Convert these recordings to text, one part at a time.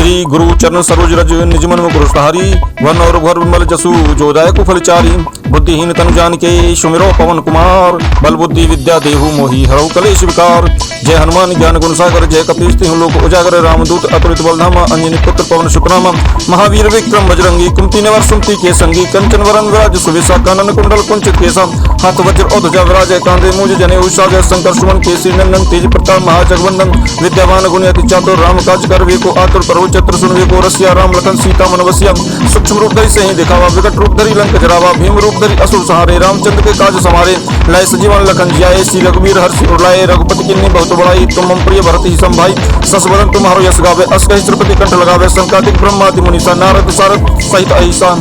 श्री गुरु चरण सरोज रज निज मन मुकुर सहारी वन और घर विमल जसु जोदाय कुफलचारी बुद्धिहीन तनु जान के सुमिरो पवन कुमार बल बुद्धि विद्या देहु मोहि हरौ कलेश विकार। जय हनुमान ज्ञान गुण सागर जय कपीश तिहुँ लोक उजागर रामदूत अतुलित बलधाम अंजनी पुत्र पवन सुतनाम महावीर विक्रम बजरंगी कुमति निवार सुमति के संगी कंचन वरन विराज सुवेशा कानन कुंडल कुंचित केसा हाथ वज्र और ध्वजा विराजय कांधे मूज जने उषाजय शंकर सुमन केसी नंदन तेज प्रताप महाजगवंदन विद्यावान गुणी अति चातुर राम काज कर वेको आतुर प्रभु चतुर सुन वेको रसिया राम लखन सीता मन बसिया सूक्ष्म रूप धरि सही दिखावा विकट रूप धरि लंक जरावा भीम रूप धरि असुर सहारे रामचंद्र के काज समारे लाए सजीवन लखन जियाए श्री रघुवीर हर्षि उड़लाए रघुपति किन्नी बहुत बड़ाई तुम मम प्रिय भरत ही संभाई सस बदन तुम्हारो यश गावे अस कहि श्रीपति कंठ लगावे संकातिक ब्रह्मादि मुनीसा नारद सारद सहित अहिसा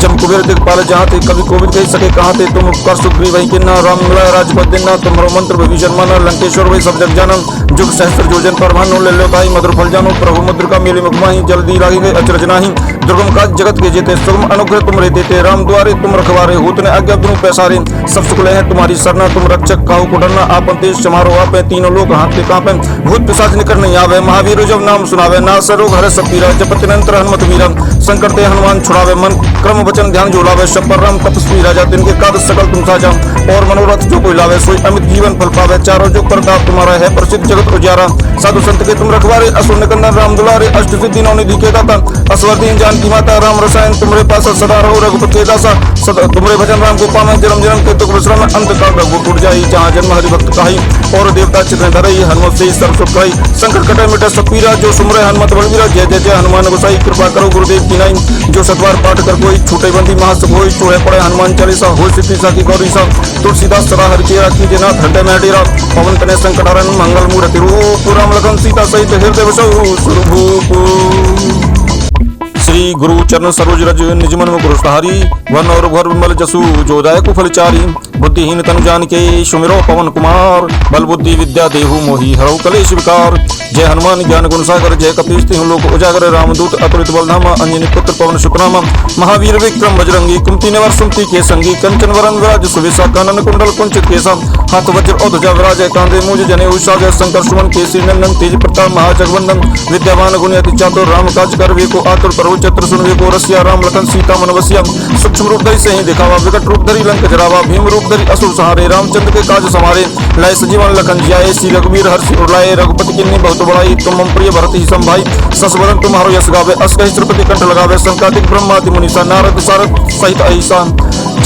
जम कुबेर दिखपाल जहाँ थे कभी कोविद कही सके कहाँ थे तुम उपकार सुग्रीव वही किन्ना राम मिलाय राजपद दिना तुम्हारो मंत्र विभीषण माना लंकेश्वर वही सब जग जानम जुग सहस्त्र जोजन पर भानु ले लो ताई मधुर फल जानो प्रभु मुद्रिका मेले मुखमाही जल्दी लागी गए अचरज नाही दुर्गम काज जगत के जेते सुगम अनुग्रह तुम रहते थे राम द्वारे तुम रखवारे होत ने आज्ञा तुम पैसारे सब सुख है तुम्हारी सरना तुम रक्षक काहू को डरना आपन तेज समारो आपे तीनों लोग हाथ पे कांपे भूत पिशाच निकट नहीं आवे महावीर जब नाम सुनावे ना सरोग हरे सब पीरा जपत निरंतर हनुमत वीरा संकट ते हनुमान छुड़ावे मन क्रम वचन ध्यान जो लावे शपर राम तपस्वी राजा तिनके काज सकल तुम साजा और मनोरथ जो कोई लावे सोई अमित जीवन फल पावे चारों जो प्रताप तुम्हारा है प्रसिद्ध जगत उजारा साधु संत के तुम रखवारे असुर निकंदन राम दुलारे अष्ट सिद्धि नौ निधि के दाता असवरदीन जान की माता राम रसायन तुम्हारे पास सदा रहो रघुपति के दासा सदा तुम्हारे भजन राम को पावे जन्म जन्म के दुख विश्राम अंत काल रघु टूट जाई जहाँ जन्म हरि भक्त कहाई और देवता चित्र धरई हनुमत से सर्व सुख पाई संकट कटे मिटे सब पीरा जो सुमरे हनुमत बलवीरा जय जय जय हनुमान गोसाई कृपा करो गुरुदेव की नाई जो सतवार पाठ कर कोई छूटे बंदी महासुख होई चूहे पड़े हनुमान चालीसा हो सिद्धि साकी गौरी सा तुलसीदास सदा हरि चेरा की जनाथ हृदय में डेरा पवन तने संकट हरण मंगल मूर्ति रूप राम लखन सीता सहित हृदय बसौ सुरभूप। श्री गुरु चरण सरोज रज निज मन मुकुर सहारी वन और घर विमल जसु जोदाय कुफलचारी बुद्धिहीन तनु जान के सुमिरो पवन कुमार बल बुद्धि विद्या देहु मोहि हरौ कलेश विकार। जय हनुमान ज्ञान गुण सागर जय कपीश तिहुँ लोक उजागर रामदूत अतुलित बलधाम अंजनी पुत्र पवन सुतनाम महावीर विक्रम बजरंगी कुमति निवार सुमति के संगी कंचन वरन विराज सुवेशा कानन कुंडल कुंचित केसा हाथ वज्र और ध्वजा विराजय कांधे मूज जने उषाजय शंकर सुमन केसी नंदन तेज प्रताप महाजगवंदन विद्यावान गुणी अति चातुर राम काज कर वेको आतुर प्रभु चतुर सुन वेको रसिया राम लखन सीता मन बसिया सूक्ष्म रूप धरि सही दिखावा विकट रूप धरि लंक जरावा भीम रूप धरि असुर सहारे रामचंद्र के काज समारे लाए सजीवन लखन जियाए श्री रघुवीर हर्षि उड़लाए रघुपति किन्नी बहुत बड़ाई तुम मम प्रिय भरत ही संभाई सस बदन तुम्हारो यश गावे अस कहि श्रीपति कंठ लगावे संकातिक ब्रह्मादि मुनीसा नारद सारद सहित अहिसा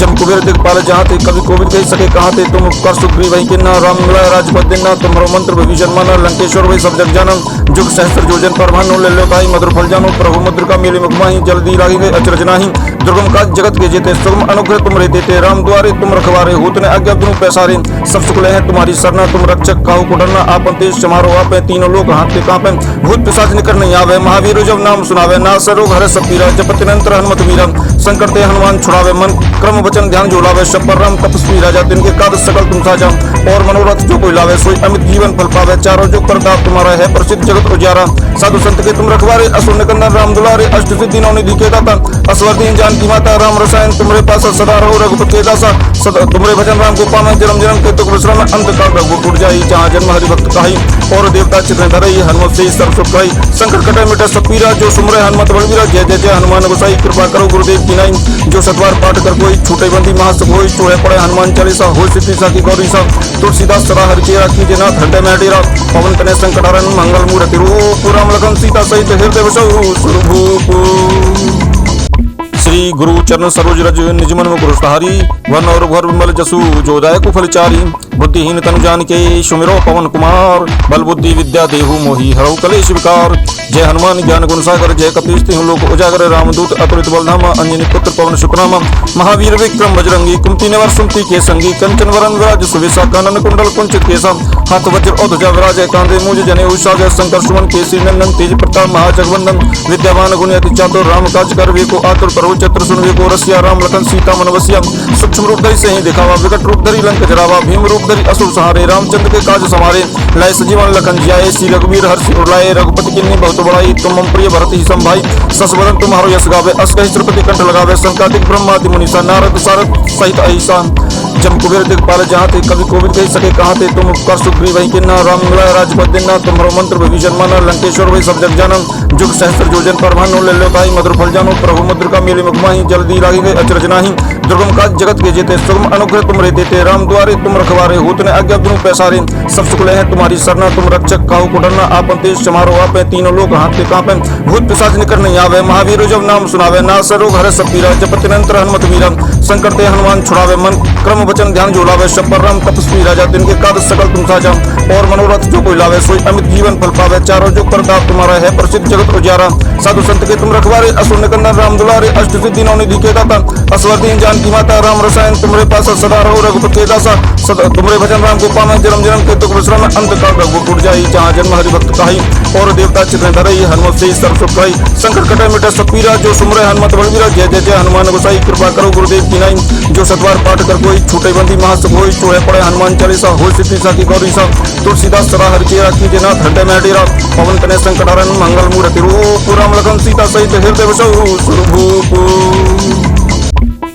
जम कुबेर दिखपाल जहाँ थे कभी कोविद कही सके कहाँ थे तुम उपकार सुग्रीव वही किन्ना राम मिलाय राजपद दिना तुम्हारो मंत्र विभीषण माना लंकेश्वर वही सब जग जानम जुग सहस्त्र जोजन पर भानु ले लो ताई मधुर फल जानो प्रभु मुद्रिका मेले मुखमाही जल्दी लागी गए अचरज नाही दुर्गम काज जगत के जेते सुगम अनुग्रह तुम रहते थे राम द्वारे तुम रखवारे होत ने आज्ञा तुम पैसारे सब सुख है तुम्हारी सरना तुम रक्षक काहू को डरना आपन तेज समारो आपे तीनों लोग हाथ पे कांपे भूत पिशाच निकट नहीं आवे महावीर जब नाम सुनावे ना सरोग हरे सब पीरा जपत निरंतर हनुमत वीरा संकट ते हनुमान छुड़ावे मन क्रम वचन ध्यान जो लावे शपर राम तपस्वी राजा तिनके काज सकल तुम साजा और मनोरथ जो कोई लावे सोई अमित जीवन फल पावे चारों जो प्रताप तुम्हारा है प्रसिद्ध जगत उजारा साधु संत के तुम रखवारे असुर निकंदन राम दुलारे अष्ट सिद्धि नौ निधि के दाता असवरदीन जान की माता राम रसायन तुम्हारे पास सदा रहो रघुपति के दासा सदा तुम्हारे भजन राम को पावे जन्म जन्म के दुख विश्राम अंत काल रघु टूट जाई जहाँ जन्म हरि भक्त कहाई और देवता चित्र धरई हनुमत से सर्व सुख पाई संकट कटे मिटे सब पीरा जो सुमरे हनुमत बलवीरा जय जय जय हनुमान गोसाई कृपा करो गुरुदेव की नाई जो सतवार पाठ कर कोई छूटे बंदी महासुख होई चूहे पड़े हनुमान चालीसा हो सिद्धि साकी गौरी सा तुलसीदास सदा हरि चेरा की जनाथ हृदय में डेरा पवन तने संकट हरण मंगल मूर्ति रूप राम लखन सीता सहित हृदय बसौ सुरभूप। श्री गुरु चरण सरोज रज निज मन मुकुर सहारी वन और घर विमल जसु जोदाय कुफलचारी बुद्धिहीन तनु जान के सुमिरो पवन कुमार बल बुद्धि विद्या देहु मोहि हरौ कलेश विकार। जय हनुमान ज्ञान गुण सागर जय कपीश तिहुँ लोक उजागर रामदूत अतुलित बलधाम अंजनी पुत्र पवन सुतनाम महावीर विक्रम बजरंगी कुमति निवार सुमति के संगी कंचन वरन विराज सुवेशा कानन कुंडल कुंचित केसा हाथ वज्र और ध्वजा विराजय कांधे मूज जने उषाजय शंकर सुमन केसी नंदन तेज प्रताप महाजगवंदन विद्यावान गुणी अति चातुर राम काज कर वेको आतुर प्रभु चतुर सुन वेको रसिया राम लखन सीता मन बसिया सूक्ष्म रूप धरि सही दिखावा विकट रूप धरि लंक जरावा भीम रूप धरि असुर सहारे रामचंद्र के काज समारे लाए सजीवन लखन जियाए श्री रघुवीर हर्षि उड़लाए रघुपति किन्नी बहुत बड़ाई तुम मम प्रिय भरत ही संभाई सस बदन तुम्हारो यश गावे अस कहि श्रीपति कंठ लगावे संकातिक ब्रह्मादि मुनीसा नारद सारद सहित अहिसा जम कुबेर दिखपाल जहाँ थे कभी कोविद कही सके कहाँ थे तुम उपकार सुग्रीव वही किन्ना राम मिला राजपद दिना तुम्हारो मंत्र विभीषण माना लंकेश्वर वही सब जग जानन जुग सहस्त्र जोजन पर भानो ले लो ताई मधुर फल जानो प्रभु मुद्र का मेले मुखमाही जल्दी लागी गए अचरज नाही दुर्गम काज जगत के जेते सुगम अनुग्रह तुम रे देते राम द्वारे तुम रखवारे होत ने आज्ञा तुम पैसारे सब सुकुले हैं तुम्हारी सरना तुम रक्षक काहू को डरना आपन तेज समारो आपे तीनों लोग हाथ के कांपे भूत पिशाच निकर नहीं आवे महावीर जब नाम सुनावे ना सरोग हर सब पीरा जपत निरंतर हनुमत वीरा संकट ते हनुमान छुड़ावे मन क्रम वचन ध्यान जोलावे शब पर राम तपस्वी राजा दिन के काज सकल तुम साजा और मनोरथ जो कोई लावे सोई अमित जीवन फल पावे चारों जो प्रताप तुम्हारा है प्रसिद्ध जगत उजारा साधु संत के तुम रखवारे असुर निकंदन राम दुलारे अष्ट सिद्धि नौ निधि के दाता असवर दीन जानकी माता राम रसायन तुम्हारे पास सदा रहो रघुपति के दासा सदा तुम्हारे भजन राम को पाना जन्म जन्म के दुख विश्राम अंत काल रघुपुर जाई जहाँ जन्म हरि भक्त कहाई और देवता चित्र धरई हनुमत से सर्व सुख पाई संकट कटे मिटे सब पीरा जो सुमरे हनुमत बलवीरा जय जय जय हनुमान गोसाई कृपा करो गुरुदेव की नाई जो सतवार पाठ कर कोई छूटे बंदी महासुख होई चूहे पड़े हनुमान चालीसा हो सिद्धि सा की गौरी सा तुलसीदास सरा हरि के राखी जनाथ हृदय में डेरा पवन तने संकट हरण मंगल मूर्ति रूप राम लखन सीता सहित हृदय बसहु सुरभूप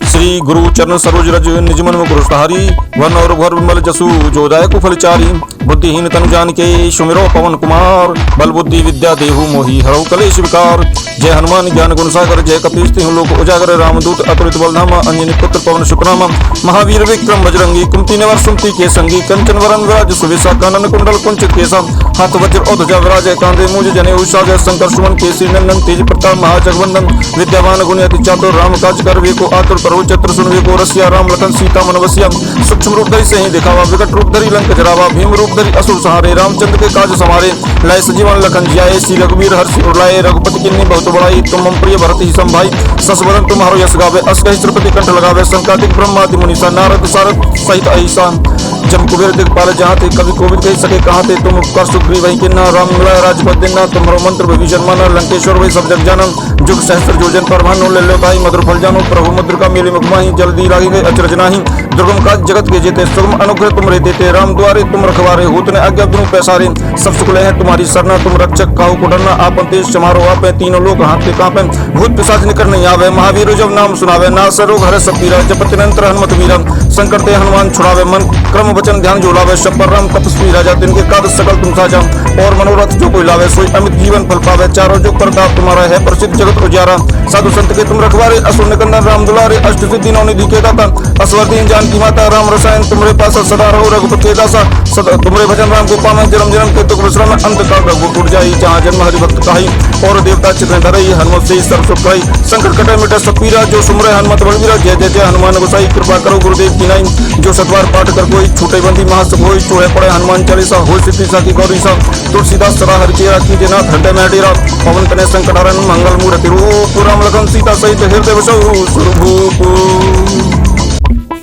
श्री गुरु चरण सरोज रज निज मन मुकुर सहारी वन और घर विमल जसु जो दायक फलचारी बुद्धिहीन तनु जानिके सुमिरो पवन कुमार बल बुद्धि विद्या देहु मोहि हरौ कलेश विकार जय हनुमान ज्ञान गुण सागर जय कपीश तिहुँ लोक उजागर रामदूत अतुलित बलधामा अंजनी पुत्र पवन शुक्रामा महावीर विक्रम बजरंगी कुमति निवार सुमति के संगी कंचन वरन विराज सुविसा कानन कुंडल कुंचित केसा हाथ वज्र और ध्वजा विराजय कांधे मूज जने उषाजय शंकर सुमन केसरी नंदन तेज प्रताप महाजगवंदन विद्यावान गुणी अति चातुर राम काज कर वेको आतुर करो चतुर सुन वेको रसिया राम लखन सीता मन बसिया सूक्ष्म रूप धरि से ही दिखावा विकट रूप धरि लंक जरावा भीम रूप धरि असुर सहारे रामचंद्र के काज समारे लाए सजीवन लखन जियाए श्री रघुवीर हर्षि उड़लाए रघुपति किन्नी बहुत बड़ाई तुम मम प्रिय भरत ही संभाई सस बदन तुम्हारो यश गावे अस कहि श्रीपति कंठ लगावे संकातिक ब्रह्मादि मुनीसा नारद सारद सहित अहिसा जम कुबेर दिखपाल जहाँ थे कभी कोविद कही सके कहाँ थे तुम उपकार सुग्रीव वही किन्ना राम मिला राजपद दिना तुम्हारो मंत्र विभीषण माना लंकेश्वर वही सब जग जानन जुग सहस्त्र जोजन पर भानो ले लो ताई मधुर फल जानो प्रभु मुद्र का मेले मुखमाही जल्दी लागी गए अचरज नाही दुर्गम काज जगत के जेते सुगम अनुग्रह तुम रे देते राम द्वारे तुम रखवारे होत ने आज्ञा तुम पैसारे सब सुकुले हैं तुम्हारी सरना तुम रक्षक काहू को डरना आपन तेज समारो आपे तीनों लोग हाथ के कांपे भूत पिशाच निकर नहीं आवे महावीर जब नाम सुनावे ना सरोग हर सब पीरा जपत निरंतर हनुमत वीरा संकट ते हनुमान छुड़ावे मन क्रम वचन ध्यान जोलावे शब पर राम तपस्वी राजा दिन के काज सकल तुम साजा और मनोरथ जो कोई लावे सोई अमित जीवन फल पावे चारों जो प्रताप तुम्हारा है प्रसिद्ध जगत उजारा साधु संत के तुम रखवारे असुर निकंदन राम दुलारे अष्ट सिद्धि नौ निधि के दाता असवर दीन जानकी माता राम रसायन तुम्हारे पास सदा रहो रघुपति के दासा सदा तुम्हारे भजन राम को पाना जन्म जन्म के दुख विश्राम अंत काल रघुपुर जाई जहाँ जन्म हरि भक्त कहाई और देवता चित्र धरई हनुमत से सर्व सुख पाई संकट कटे मिटे सब पीरा जो सुमरे हनुमत बलवीरा जय जय जय हनुमान गोसाई कृपा करो गुरुदेव की नाई जो सतवार पाठ कर कोई छूटे बंदी महासुख होई चूहे पड़े हनुमान चालीसा हो सिद्धि सा की गौरी सा तुलसीदास सदा हरि के राखी जनाथ हृदय में डेरा पवन तने संकट हरण मंगल मूर्ति रूप राम लखन सीता सहित हृदय बसहु सुरभूप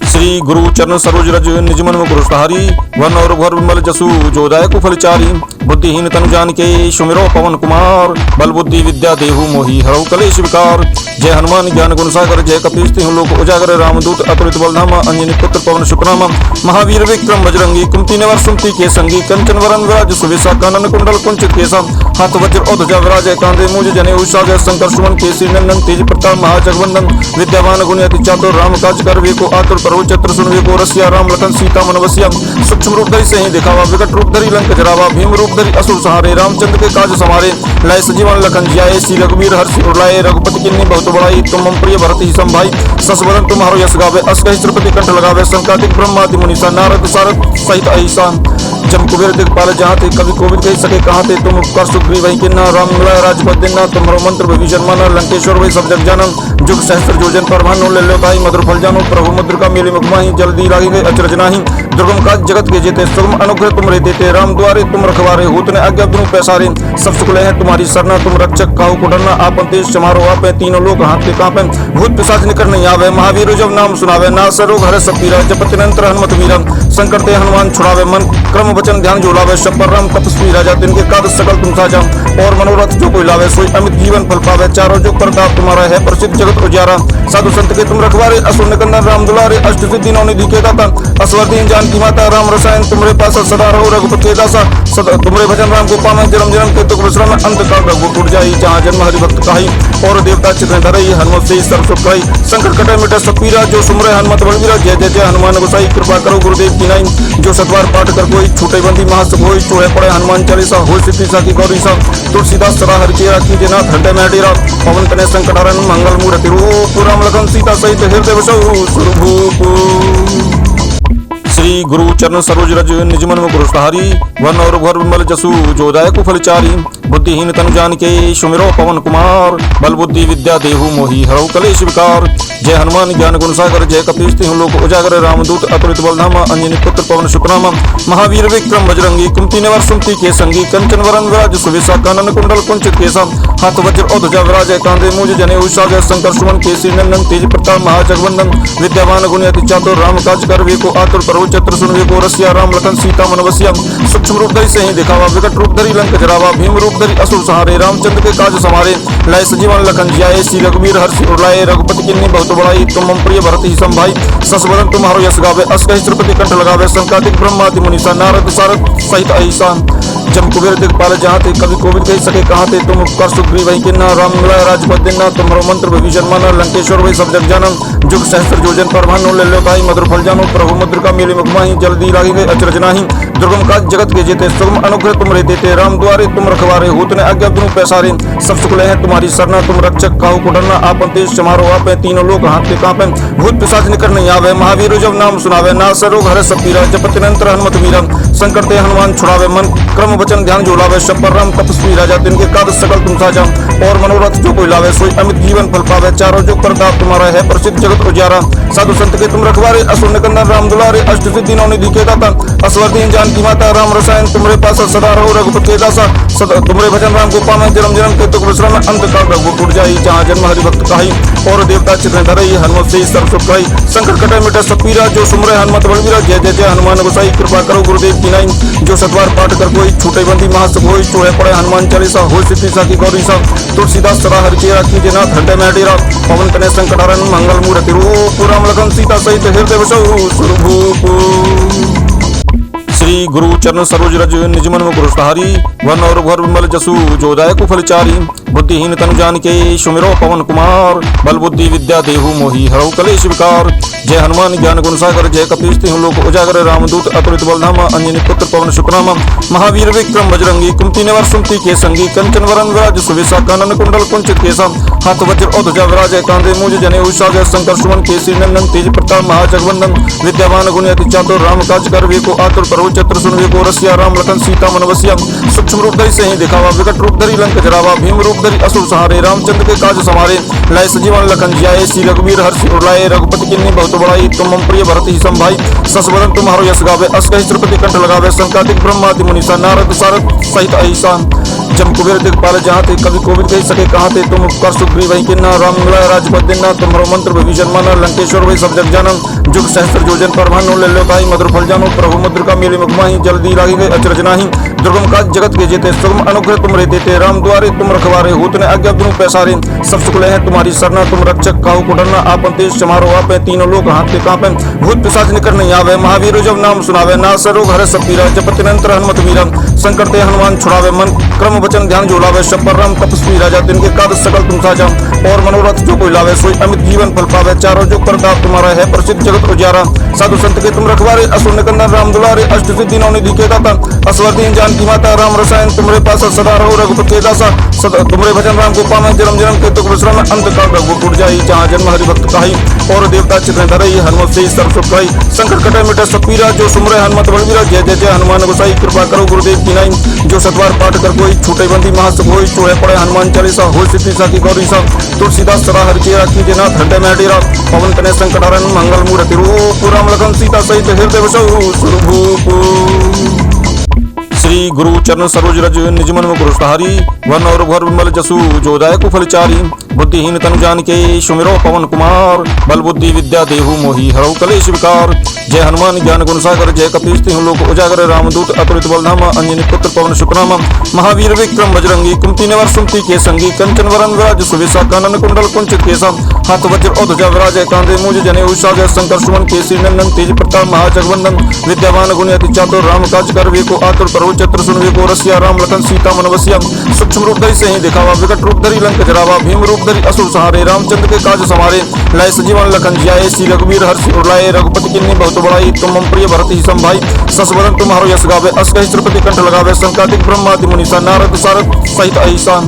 श्री गुरु चरण सरोज रज निज मन मुकुर सहारी वन और घर विमल जसु जो दायक फलचारी बुद्धिहीन तनु जानिके सुमिरो पवन कुमार बल बुद्धि विद्या देहु मोहि हरौ कलेश विकार जय हनुमान ज्ञान गुण सागर जय कपीश तिहुँ लोक उजागर रामदूत अतुलित बलधामा अंजनी पुत्र पवन शुक्रामा महावीर विक्रम बजरंगी कुमति निवार सुमति के संगी कंचन वरन विराज सुविसा कानन कुंडल कुंचित केसा हाथ वज्र और ध्वजा विराजय कांधे मूज जने उषाजय शंकर सुमन केसरी नंदन तेज प्रताप महाजगवंदन विद्यावान गुणी अति चातुर राम काज कर वेको आतुर करो चतुर सुन वेको रसिया राम लखन सीता मन बसिया सूक्ष्म रूप धरि से ही दिखावा विकट रूप धरि लंक जरावा भीम रूप धरि असुर सहारे रामचंद्र के काज समारे लाए सजीवन लखन जियाए श्री रघुवीर हर्षि उड़लाए रघुपति किन्नी बहुत बड़ाई तुम मम प्रिय भरत ही संभाई सस बदन तुम्हारो यश गावे अस कहि श्रीपति कंठ लगावे संकातिक ब्रह्मादि मुनीसा नारद सारद सहित अहिसा जम कुबेर दिखपाल जहाँ थे कभी कोविद कही सके कहाँ थे तुम उपकार सुग्रीव वही किन्ना राम मिला राजपद दिना तुम्हारो मंत्र विभीषण माना लंकेश्वर वही सब जग जानन जुग सहस्त्र जोजन पर भानो ले लो ताई मधुर फल जानो प्रभु मुद्र का मेले मुखमाही जल्दी लागी गए अचरज नाही दुर्गम काज जगत के जेते सुगम अनुग्रह तुम रे देते राम द्वारे तुम रखवारे होत ने आज्ञा तुम पैसारे सब सुकुले हैं तुम्हारी सरना तुम रक्षक काहू को डरना आपन तेज समारो आपे तीनों लोग हाथ के कांपे भूत पिशाच निकर नहीं आवे महावीर जब नाम सुनावे ना सरोग हर सब पीरा जपत निरंतर हनुमत वीरा संकट ते हनुमान छुड़ावे मन क्रम वचन ध्यान जो लावे, सब पर राम तपस्वी राजा, तिनके काज सकल तुम साजा, और मनोरथ जो कोई लावे सोई अमित जीवन फल पावे। चारों जो प्रताप तुम्हारा है, प्रसिद्ध जगत उजियारा, साधु संत के तुम रखवारे, असुर निकंदन राम दुलारे, अष्ट सिद्धि नौ निधि के दाता, असवर दीन जानकी माता, राम रसायन तुम्हारे पास सदा रहो, रघुपति के दासा सदा तुम्हारे भजन राम को पावे, जन्म जन्म के दुख विश्राम, अंत काल रघुपुर उठ जाई, जहाँ जन्म हरि भक्त कहाई, और देवता चित्र धरई, हनुमत से सर्व सुख कहाई, संकट कटे मिटे सब पीरा, जो सुमरे हनुमत बलवीरा, जय जय जय हनुमान गोसाई, कृपा करो गुरुदेव की नाई, जो सतवार पाठ कर कोई, छूटे बंदी महासुख होई, चोहे पड़े हनुमान चालीसा, हो सिद्धि साखी गौरी सा, तुलसीदास सदा हरि चेरा कीजे नाथ, हृदय में डेरा, पवन तनय संकट हरन, मंगल मूर्ति रूप, राम लखन सीता सहित हृदय बसहु सुरभूप। श्री गुरु चरण सरोज रज निज मन मुकुर सुधारी, वन और भर विमल जसु जो दायक फल चारी, बुद्धिहीन तनु जानिके सुमिरो पवन कुमार, बल बुद्धि विद्या देहु मोहि हरौ कलेश विकार। जय हनुमान ज्ञान गुण सागर, जय कपीस तिहुँ लोक उजागर, रामदूत अतुलित बलधामा, अंजनी पुत्र पवन सुतनामा, महावीर विक्रम बजरंगी, कुमति निवार सुमति के संगी, कंचन वरन विराज सुवेशा, कानन कुंडल कुंचित केसा, हाथ वज्र और ध्वजा विराजय, कांधे मूज जनेऊ साजय, शंकर सुमन केसरी नंदन, तेज प्रताप महाजगवंदन, विद्यावान गुणी अति चातुर, राम काज कर वेको आतुर, प्रभु चतुर सुन वेको रसिया, राम लखन सीता मन बसिया, सूक्ष्म रूप धरि सही दिखावा, विकट रूप धरि लंक जरावा, भीम रूप धरि असुर सहारे, रामचंद्र के काज समारे, लाए सजीवन लखन जियाए, श्री रघुवीर हर्षि उड़लाए, रघुपति किन्नी बहुत बड़ाई, तुम मम प्रिय भरत ही संभाई, सस बदन तुम्हारो यश गावे, अस कहि श्रीपति कंठ लगावे, संकादिक ब्रह्मादि मुनीसा, नारद सारद सहित अहिसा, जम कुबेर दिखपाल जहाँ थे, कभी कोविद कही सके कहाँ थे, तुम उपकार सुग्रीव वही किन्ना, राम मिलाय राजपद देना, तुम्हारो मंत्र विभीषण माना, लंकेश्वर वही सब जग जानन, जुग सहस्त्र जोजन पर भानो, ले लो ताई मधुर फल जानो, प्रभु मुद्र का मेली मुखमाही, जल्दी लागी गए अचरज नाही, दुर्गम काज जगत के जेते, सुगम अनुग्रह तुम रे देते, राम द्वारे तुम रखवारे, होत ने आज्ञा तुम पैसारे, सब सुख ले हैं तुम्हारी सरना, तुम रक्षक काहू को डरना, आपन तेज समारो आपे, तीनों लोग हाथ के कांपे, भूत पिशाच निकट नहीं आवे, महावीर जब नाम सुनावे, नास रोग हरे सब पीरा, जपति निरंतर हनुमत वीरा, संकट ते हनुमान छुड़ावे, मन क्रम वचन ध्यान जो लावे, सब पर राम तपस्वी राजा, तिनके काज सकल तुम साजा, और मनोरथ जो कोई लावे सोई अमित जीवन फल पावे। चारों जो प्रताप तुम्हारा है, प्रसिद्ध जगत उजियारा, साधु संत के तुम रखवारे, असुर निकंदन राम दुलारे, अष्ट सिद्धि नौ निधि के दाता, असवर दीन जानकी माता, राम रसायन तुम्हारे पास सदा रहो, रघुपति के दासा सदा तुम्हारे भजन राम को पावे, जन्म जन्म के दुख विश्राम, अंत काल रघुपुर उठ जाई, जहाँ जन्म हरि भक्त कहाई, और देवता चित्र धरई, हनुमत से सर्व सुख कहाई, संकट कटे मिटे सब पीरा, जो सुमरे हनुमत बलवीरा, जय जय जय हनुमान गोसाई, कृपा करो गुरुदेव की नाई, जो सतवार पाठ कर कोई, छूटे बंदी महासुख होई, चोहे पड़े हनुमान चालीसा, हो सिद्धि साखी गौरी सा, तुलसीदास सदा हरि चेरा कीजे नाथ, हृदय में डेरा, पवन तनय संकट हरन, मंगल मूर्ति रूप, राम लखन सीता सहित हृदय बसहु सुरभूप। श्री गुरु चरण सरोज रज निज मन मुकुर सुधारी, वन और भर विमल जसु जो दायक फल चारी, बुद्धिहीन तनु जानिके सुमिरो पवन कुमार, बल बुद्धि विद्या देहु मोहि हरौ कलेश विकार। जय हनुमान ज्ञान गुण सागर, जय कपीस तिहुँ लोक उजागर, रामदूत अतुलित बलधामा, अंजनी पुत्र पवन सुतनामा, महावीर विक्रम बजरंगी, कुमति निवार सुमति के संगी, कंचन वरन विराज सुवेशा, कानन कुंडल कुंचित केसा, हाथ वज्र और ध्वजा विराजय, कांधे मूज जनेऊ साजय, शंकर सुमन केसरी नंदन, तेज प्रताप महाजगवंदन, विद्यावान गुणी अति चातुर, राम काज कर वेको आतुर, प्रभु चतुर सुन वेको रसिया, राम लखन सीता मन बसिया, सूक्ष्म रूप धरि सही दिखावा, विकट रूप धरि लंक जरावा, भीम रूप धरि असुर सहारे, रामचंद्र के काज समारे, लाए सजीवन लखन जियाए, श्री रघुवीर हर्षि उड़लाए, रघुपति किन्नी बहुत बड़ाई, तुम मम प्रिय भरत ही संभाई, सस बदन तुम्हारो यश गावे, अस कहि श्रीपति कंठ लगावे, संकादिक ब्रह्मादि मुनीसा, नारद सारद सहित अहिसा, जम कुबेर दिखपाल जहाँ थे, कभी कोविद कही सके कहाँ थे, तुम उपकार सुग्रीव वही किन्ना, राम मिलाय राजपद देना, तुम्हारो मंत्र विभीषण माना, लंकेश्वर वही सब जग जानन, जुग सहस्त्र जोजन पर भानो, ले लो ताई मधुर फल जानो, प्रभु मुद्र का मेली मुखमाही, जल्दी लागी गए अचरज नाही, दुर्गम काज जगत के जेते, सुगम अनुग्रह तुम रे देते, राम द्वारे तुम रखवारे, होत ने आज्ञा तुम पैसारे, सब सुख ले हैं तुम्हारी सरना, तुम रक्षक काहू को डरना, आपन तेज समारो आपे, तीनों लोग हाथ के कांपे, भूत पिशाच निकट नहीं आवे, महावीर जब नाम सुनावे, नास रोग हरे सब पीरा, जपति निरंतर हनुमत वीरा, संकट ते हनुमान छुड़ावे, मन क्रम वचन ध्यान जो लावे, सब पर राम तपस्वी राजा, तिनके काज सकल तुम साजा, और मनोरथ जो कोई लावे सोई अमित जीवन फल पावे। चारों जो प्रताप तुम्हारा है, प्रसिद्ध जगत उजियारा, साधु संत के तुम रखवारे, असुर निकंदन राम दुलारे, अष्ट सिद्धि नौ निधि के दाता, असवर दीन जानकी माता, राम रसायन तुम्हारे पास सदा रहो, रघुपति के दासा सदा तुम्हारे भजन राम को पावे, जन्म जन्म के दुख विश्राम, अंत काल रघुपुर उठ जाई, जहाँ जन्म हरि भक्त कहाई, और देवता चित्र धरई, हनुमत से सर्व सुख कहाई, संकट कटे मिटे सब पीरा, जो सुमरे हनुमत बलवीरा, जय जय जय हनुमान गोसाई, कृपा करो गुरुदेव की नाई, जो सतवार पाठ कर कोई, छूटे बंदी महासुख होई, चोहे पड़े हनुमान चालीसा, हो सिद्धि साखी गौरी सा, तुलसीदास सदा हरि चेरा कीजे नाथ, हृदय में डेरा, पवन तनय संकट हरन, मंगल मूर्ति रूप, राम लखन सीता सहित हृदय बसहु सुरभूप। श्री गुरु चरण सरोज रज निज मन मुकुर सुधारी, वन और भर विमल जसु जो दायक फल चारी, बुद्धिहीन तनु जानिके सुमिरो पवन कुमार। बल बुद्धि विद्या देहु मोहि हरौ कलेश विकार। जय हनुमान ज्ञान गुण सागर जय कपीस तिहुँ लोक उजागर। रामदूत अतुलित बलधाम अंजनी पुत्र पवन सुतनाम। महावीर विक्रम बजरंगी कुमति निवार सुमति के संगी। कंचन वरन विराज सुबेसा कानन कुंडल कुंचित केसा। हाथ वज्र और ध्वजा विराजय कांधे मूज जनेऊ साजय। शंकर सुमन केसरी नंदन तेज प्रताप महाजगवंदन। विद्यावान गुणी अति चातुर राम काज कर वेको आतुर। प्रभु चत्र सुन वेको रसिया। राम लखन सीता मन बसिया। सूक्ष्म रूप धरि सही दिखावा विकट रूप धरि लंक जरावा। भीम रूप धरि असुर सहारे रामचंद्र के काज समारे। लाए सजीवन लखन जियाए श्री रघुवीर हर्षि उर्लाए। रघुपति किन्नी बहुत बड़ाई तुम मम प्रिय भरत ही संभाई। सस बदन तुम्हारो यश गावे अस कहि श्रीपति कंठ लगावे। संकादिक ब्रह्मादि मुनीसा नारद सारद सहित अहिसा।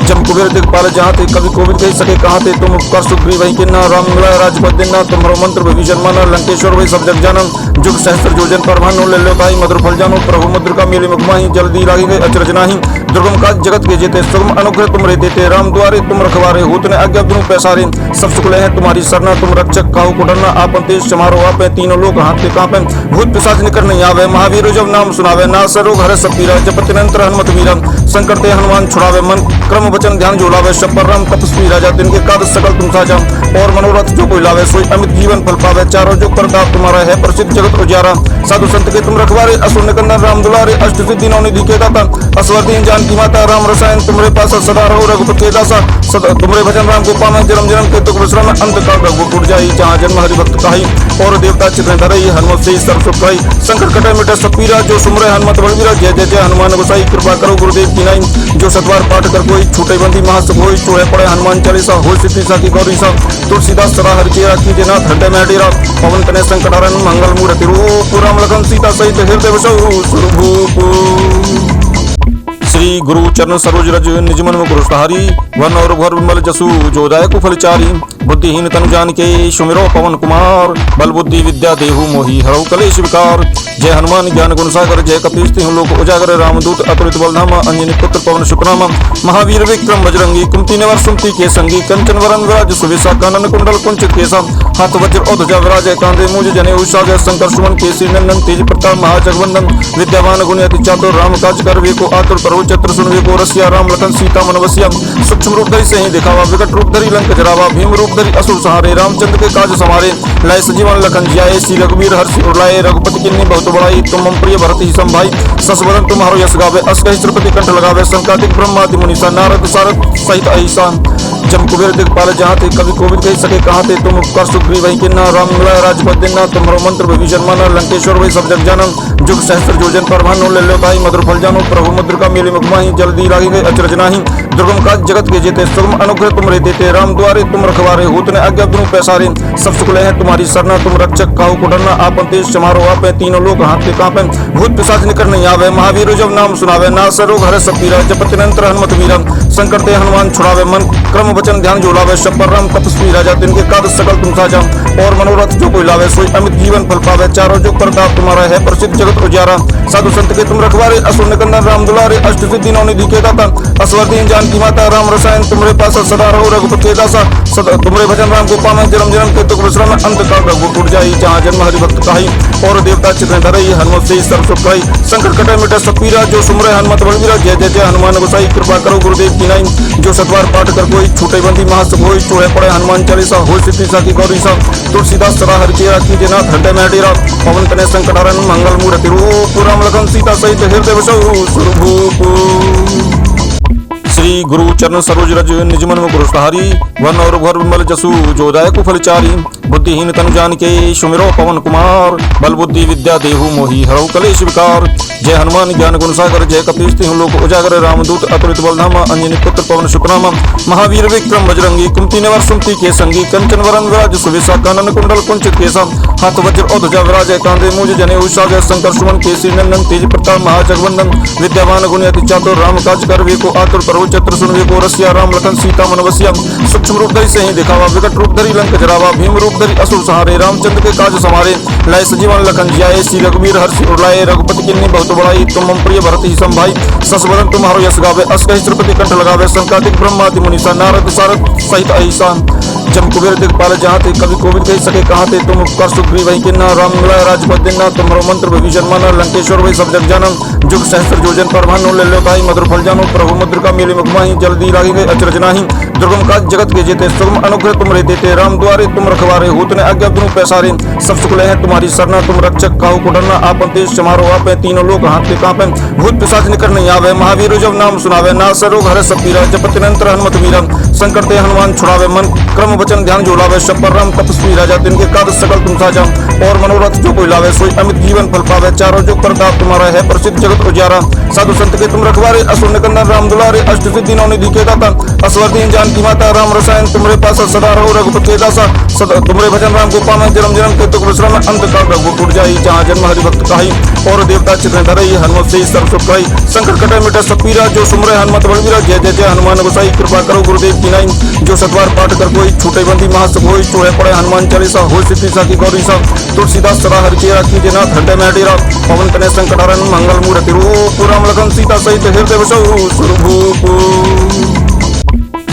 जम कुबेर दिखपाल जहाँ थे कवि कोविद कही सके कहाँ थे। तुम उपकार सुग्रीव वही किन्ना। राम मिलाए राजपद दिन्ना। तुम्हारो मंत्र विभीषण माना। लंकेश्वर वही सब जग जाना। जुग सहस्त्र जोजन पर भानु ले लो ताई। मधुर फल जानो प्रभु मुद्र का मेले मुखमाही। जल्दी लागी गए अचरज नाही। दुर्गम काज जगत के जेते सुगम अनुग्रह तुम रे देते। राम द्वारे तुम रखवारे होत ने आज्ञा बिनु पैसारे। सब सुख है तुम्हारी सरना तुम रक्षक काहू को डरना। आपन तेज समारो आपे तीनों लोग हाथ पे कांपे। भूत पिशाच निकट नहीं आवे। महावीर जब नाम सुनावे नास रोग हरे सब पीरा। जपति निरंतर हनुमत वीरा। संकट ते हनुमान छुड़ावे मन क्रम वचन ध्यान जोड़ावे। शब पर राम तपस्वी राजा तिनके काज सकल तुम साजा। और मनोरथ जो कोई लावे सोई अमित जीवन फल पावे। चारों जुग प्रताप तुम्हारा है प्रसिद्ध जगत उजियारा। साधु संत के तुम रखवारे असुर निकंदन राम दुलारे। अष्ट सिद्धि नौ निधि के दाता असवर दीन जानकी माता। राम रसायन तुम्हारे पास सदा रहो रघुपति के दासा। सदा तुम्हारे भजन राम को पावे। जन्म जन्म के दुख विश्राम अंत काल रघुपुर उठ जाई। जहाँ जन्म हरि भक्त कहाई और देवता चित्र धरई। हनुमत से सर्व सुख पाई संकट कटे मिटे सब पीरा। जो सुमरे हनुमत बलवीरा जय जय जय हनुमान गोसाई। कृपा करो गुरुदेव की नाई। जो सतवार पाठ कर कोई छूटे बंदी महासुख होई। चोहे पड़े हनुमान चालीसा हो सिद्धि साखी गौरी सा। तुलसीदास सदा हरि चेरा कीजे नाथ हृदय में डेरा। पवन तनय संकट हरन मंगल मूर्ति रूप। राम लखन सीता सहित हृदय बसहु सुरभूप। श्री गुरु चरण सरोज रज निज मन मुकुर सुधारी। वन और भर विमल जसु जो दायक फल चारी। बुद्धिहीन तनु जानिके सुमिरो पवन कुमार। बल बुद्धि विद्या देहु मोहि हरौ कलेश विकार। जय हनुमान ज्ञान गुण सागर जय कपीस तिहुँ लोक उजागर। रामदूत अतुलित बलधाम अंजनी पुत्र पवन सुतनाम। महावीर विक्रम बजरंगी कुमति निवार सुमति के संगी। कंचन वरन विराज सुबेसा कानन कुंडल कुंचित केसा। हाथ वज्र और ध्वजा विराजय कांधे मूज जनेऊ साजय। शंकर सुमन केसरी नंदन तेज प्रताप महाजगवंदन। विद्यावान गुणी अति चातुर राम काज कर वेको आतुर। प्रभु चत्र सुन वेको रसिया। राम लखन सीता मन बसिया। सूक्ष्म रूप धरि सही दिखावा विकट रूप धरि लंक जरावा। भीम रूप धरि असुर सहारे रामचंद्र के काज समारे। लाए सजीवन लखन जियाए श्री रघुवीर हर्षि उर्लाए। रघुपति किन्नी बहुत बड़ाई तुम मम प्रिय भरत ही संभाई। सस बदन तुम्हारो यश गावे अस कहि श्रीपति कंठ लगावे। संकादिक ब्रह्मादि मुनीसा नारद सारद सहित अहिसा। जम कुबेर दिखपाल जहाँ थे कवि कोविद कही सके कहाँ थे। तुम उपकार सुग्रीव वही किन्ना। राम मिलाए राजपद दिन्ना। तुम्हारो मंत्र विभीषण माना। लंकेश्वर वही सब जग जाना। जुग सहस्त्र जोजन पर भानु ले लो ताई। मधुर फल जानो प्रभु मुद्र का मेले मुखमाही। जल्दी लागी गए अचरज नाही। दुर्गम काज जगत के जेते सुगम अनुग्रह तुम रे देते। राम द्वारे तुम रखवारे होत ने आज्ञा बिनु पैसारे। सब सुख है तुम्हारी सरना तुम रक्षक काहू को डरना। आपन तेज समारो आपे तीनों लोग हाथ पे कांपे। भूत पिशाच निकट नहीं आवे। महावीर जब नाम सुनावे नास रोग हरे सब पीरा। जपति निरंतर हनुमत वीरा। संकट ते हनुमान छुड़ावे मन क्रम वचन ध्यान जोड़ावे। शब पर राम तपस्वी राजा तिनके काज सकल तुम साजा। और मनोरथ जो कोई लावे सोई अमित जीवन फल पावे। चारों जुग प्रताप तुम्हारा है प्रसिद्ध जगत उजियारा। साधु संत के तुम रखवारे असुर निकंदन राम दुलारे। अष्ट सिद्धि नौ निधि के दाता असवर दीन जानकी माता। राम रसायन तुम्हारे पास सदा रहो रघुपति के दासा। सदा तुम्हारे भजन राम को पावे। जन्म जन्म के दुख विश्राम अंत काल रघुपुर उठ जाई। जहाँ जन्म हरि भक्त कहाई और देवता चित्र धरई। हनुमत से सर्व सुख पाई संकट कटे मिटे सब पीरा। जो सुमरे हनुमत बलवीरा जय जय जय हनुमान गोसाई। कृपा करो गुरुदेव की नाई। जो सतवार पाठ कर कोई छूटे बंदी महासुख होई। चोहे पड़े हनुमान चालीसा हो सिद्धि साखी गौरी सा। तुलसीदास सदा हरि चेरा कीजे नाथ हृदय में डेरा। पवन तनय संकट हरन मंगल मूर्ति रूप। राम लखन सीता सहित हृदय बसहु सुरभूप। श्री गुरु चरण सरोज रज निज मन मुकुर सुधारी। वन और भर विमल जसु जो दायक फल चारी। बुद्धिहीन तनु जानिके सुमिरो पवन कुमार। बल बुद्धि विद्या देहु मोहि हरौ कलेश विकार। जय हनुमान ज्ञान गुण सागर जय कपीस तिहुँ लोक उजागर। रामदूत अतुलित बलधाम अंजनी पुत्र पवन सुतनाम। महावीर विक्रम बजरंगी कुमति निवार सुमति के संगी। कंचन वरन विराज सुबेसा कानन कुंडल कुंचित केसा। हाथ वज्र और ध्वजा विराजय कांधे मूज जनेऊ साजय। शंकर सुमन केसरी नंदन तेज प्रताप महाजगवंदन। विद्यावान गुणी अति चातुर राम काज कर वेको आतुर। प्रभु चत्र सुन वेको रसिया। राम लखन सीता मन बसिया। सूक्ष्म रूप धरि सही दिखावा विकट रूप धरि लंक जरावा। भीम रूप धरि असुर सहारे रामचंद्र के काज समारे। लाए सजीवन लखन जियाए श्री रघुवीर हर्षि उर्लाए। रघुपति किन्नी बहुत बड़ाई तुम मम प्रिय भरत ही संभाई। सस बदन तुम्हारो यश गावे अस कहि श्रीपति कंठ लगावे। संकादिक ब्रह्मादि मुनीसा नारद सारद सहित अहिसा। जम कुबेर दिखपाल जहाँ थे कभी कोविद कही सके कहाँ थे तुम उपकार सुग्रीव वही किन्ना राम मिलाए राजपद देना तुम्हारो मंत्र भविष्य माना लंकेश्वर वही सब जग जानम जुग सहस्त्र जोजन पर भानु ले लो ताई मधुर फल जानो प्रभु मुद्र का मेले मुखमाही जल्दी लागी गए अचरज नाही दुर्गम काज जगत के जेते सुगम अनुग्रह तुम रहते थे राम द्वारे तुम रखवारे होत ने आज्ञा तुम पैसारे सब सुखले हैं तुम्हारी सरना तुम रक्षक काहू को डरना आपन तेज समारो आपे तीनों लोग हाथ पे कांपे भूत पिशाच निकट नहीं आवे महावीर जब नाम सुनावे ना सरोग हरे सब पीरा जपति निरंतर हनुमत वीरा संकट ते हनुमान छुड़ावे मन क्रम वचन ध्यान जोलावे शब पर राम तपस्वी राजा तिनके काज सकल तुम साजा और मनोरथ जो कोई लावे सोई अमित जीवन फल पावे चारों जो प्रताप तुम्हारा है प्रसिद्ध जगत उजारा साधु संत के तुम रखवारे असुर निकंदन राम दुलारे अष्ट सिद्धि नौ निधि के दाता असवरदीन जानकी माता राम रसायन तुम्हारे पास सदा रहो रघुपति के दासा सदा तुम्हारे भजन राम को पावे जन्म जन्म के दुख विश्राम अंत काल रघु टूट जाई जहाँ जन्म हरि भक्त कहाई और देवता चित्र धरई हनुमत से सर्व सुख कही संकट कटे मिटे सब पीरा जो सुमरे हनुमत बलवीरा जय जय जय हनुमान गोसाई कृपा करो गुरुदेव की नाई जो सतवार पाठ कर कोई छूटे बंदी महासुख होई चूहे पड़े हनुमान चालीसा हो सिद्धि साकी गौरी सा तुलसीदास सदा हरि के राखी जनाथ हृदय में डेरा पवन तने संकट हरण मंगल मूर्ति रूप राम लखन सीता सहित हृदय बसौ सुरभूप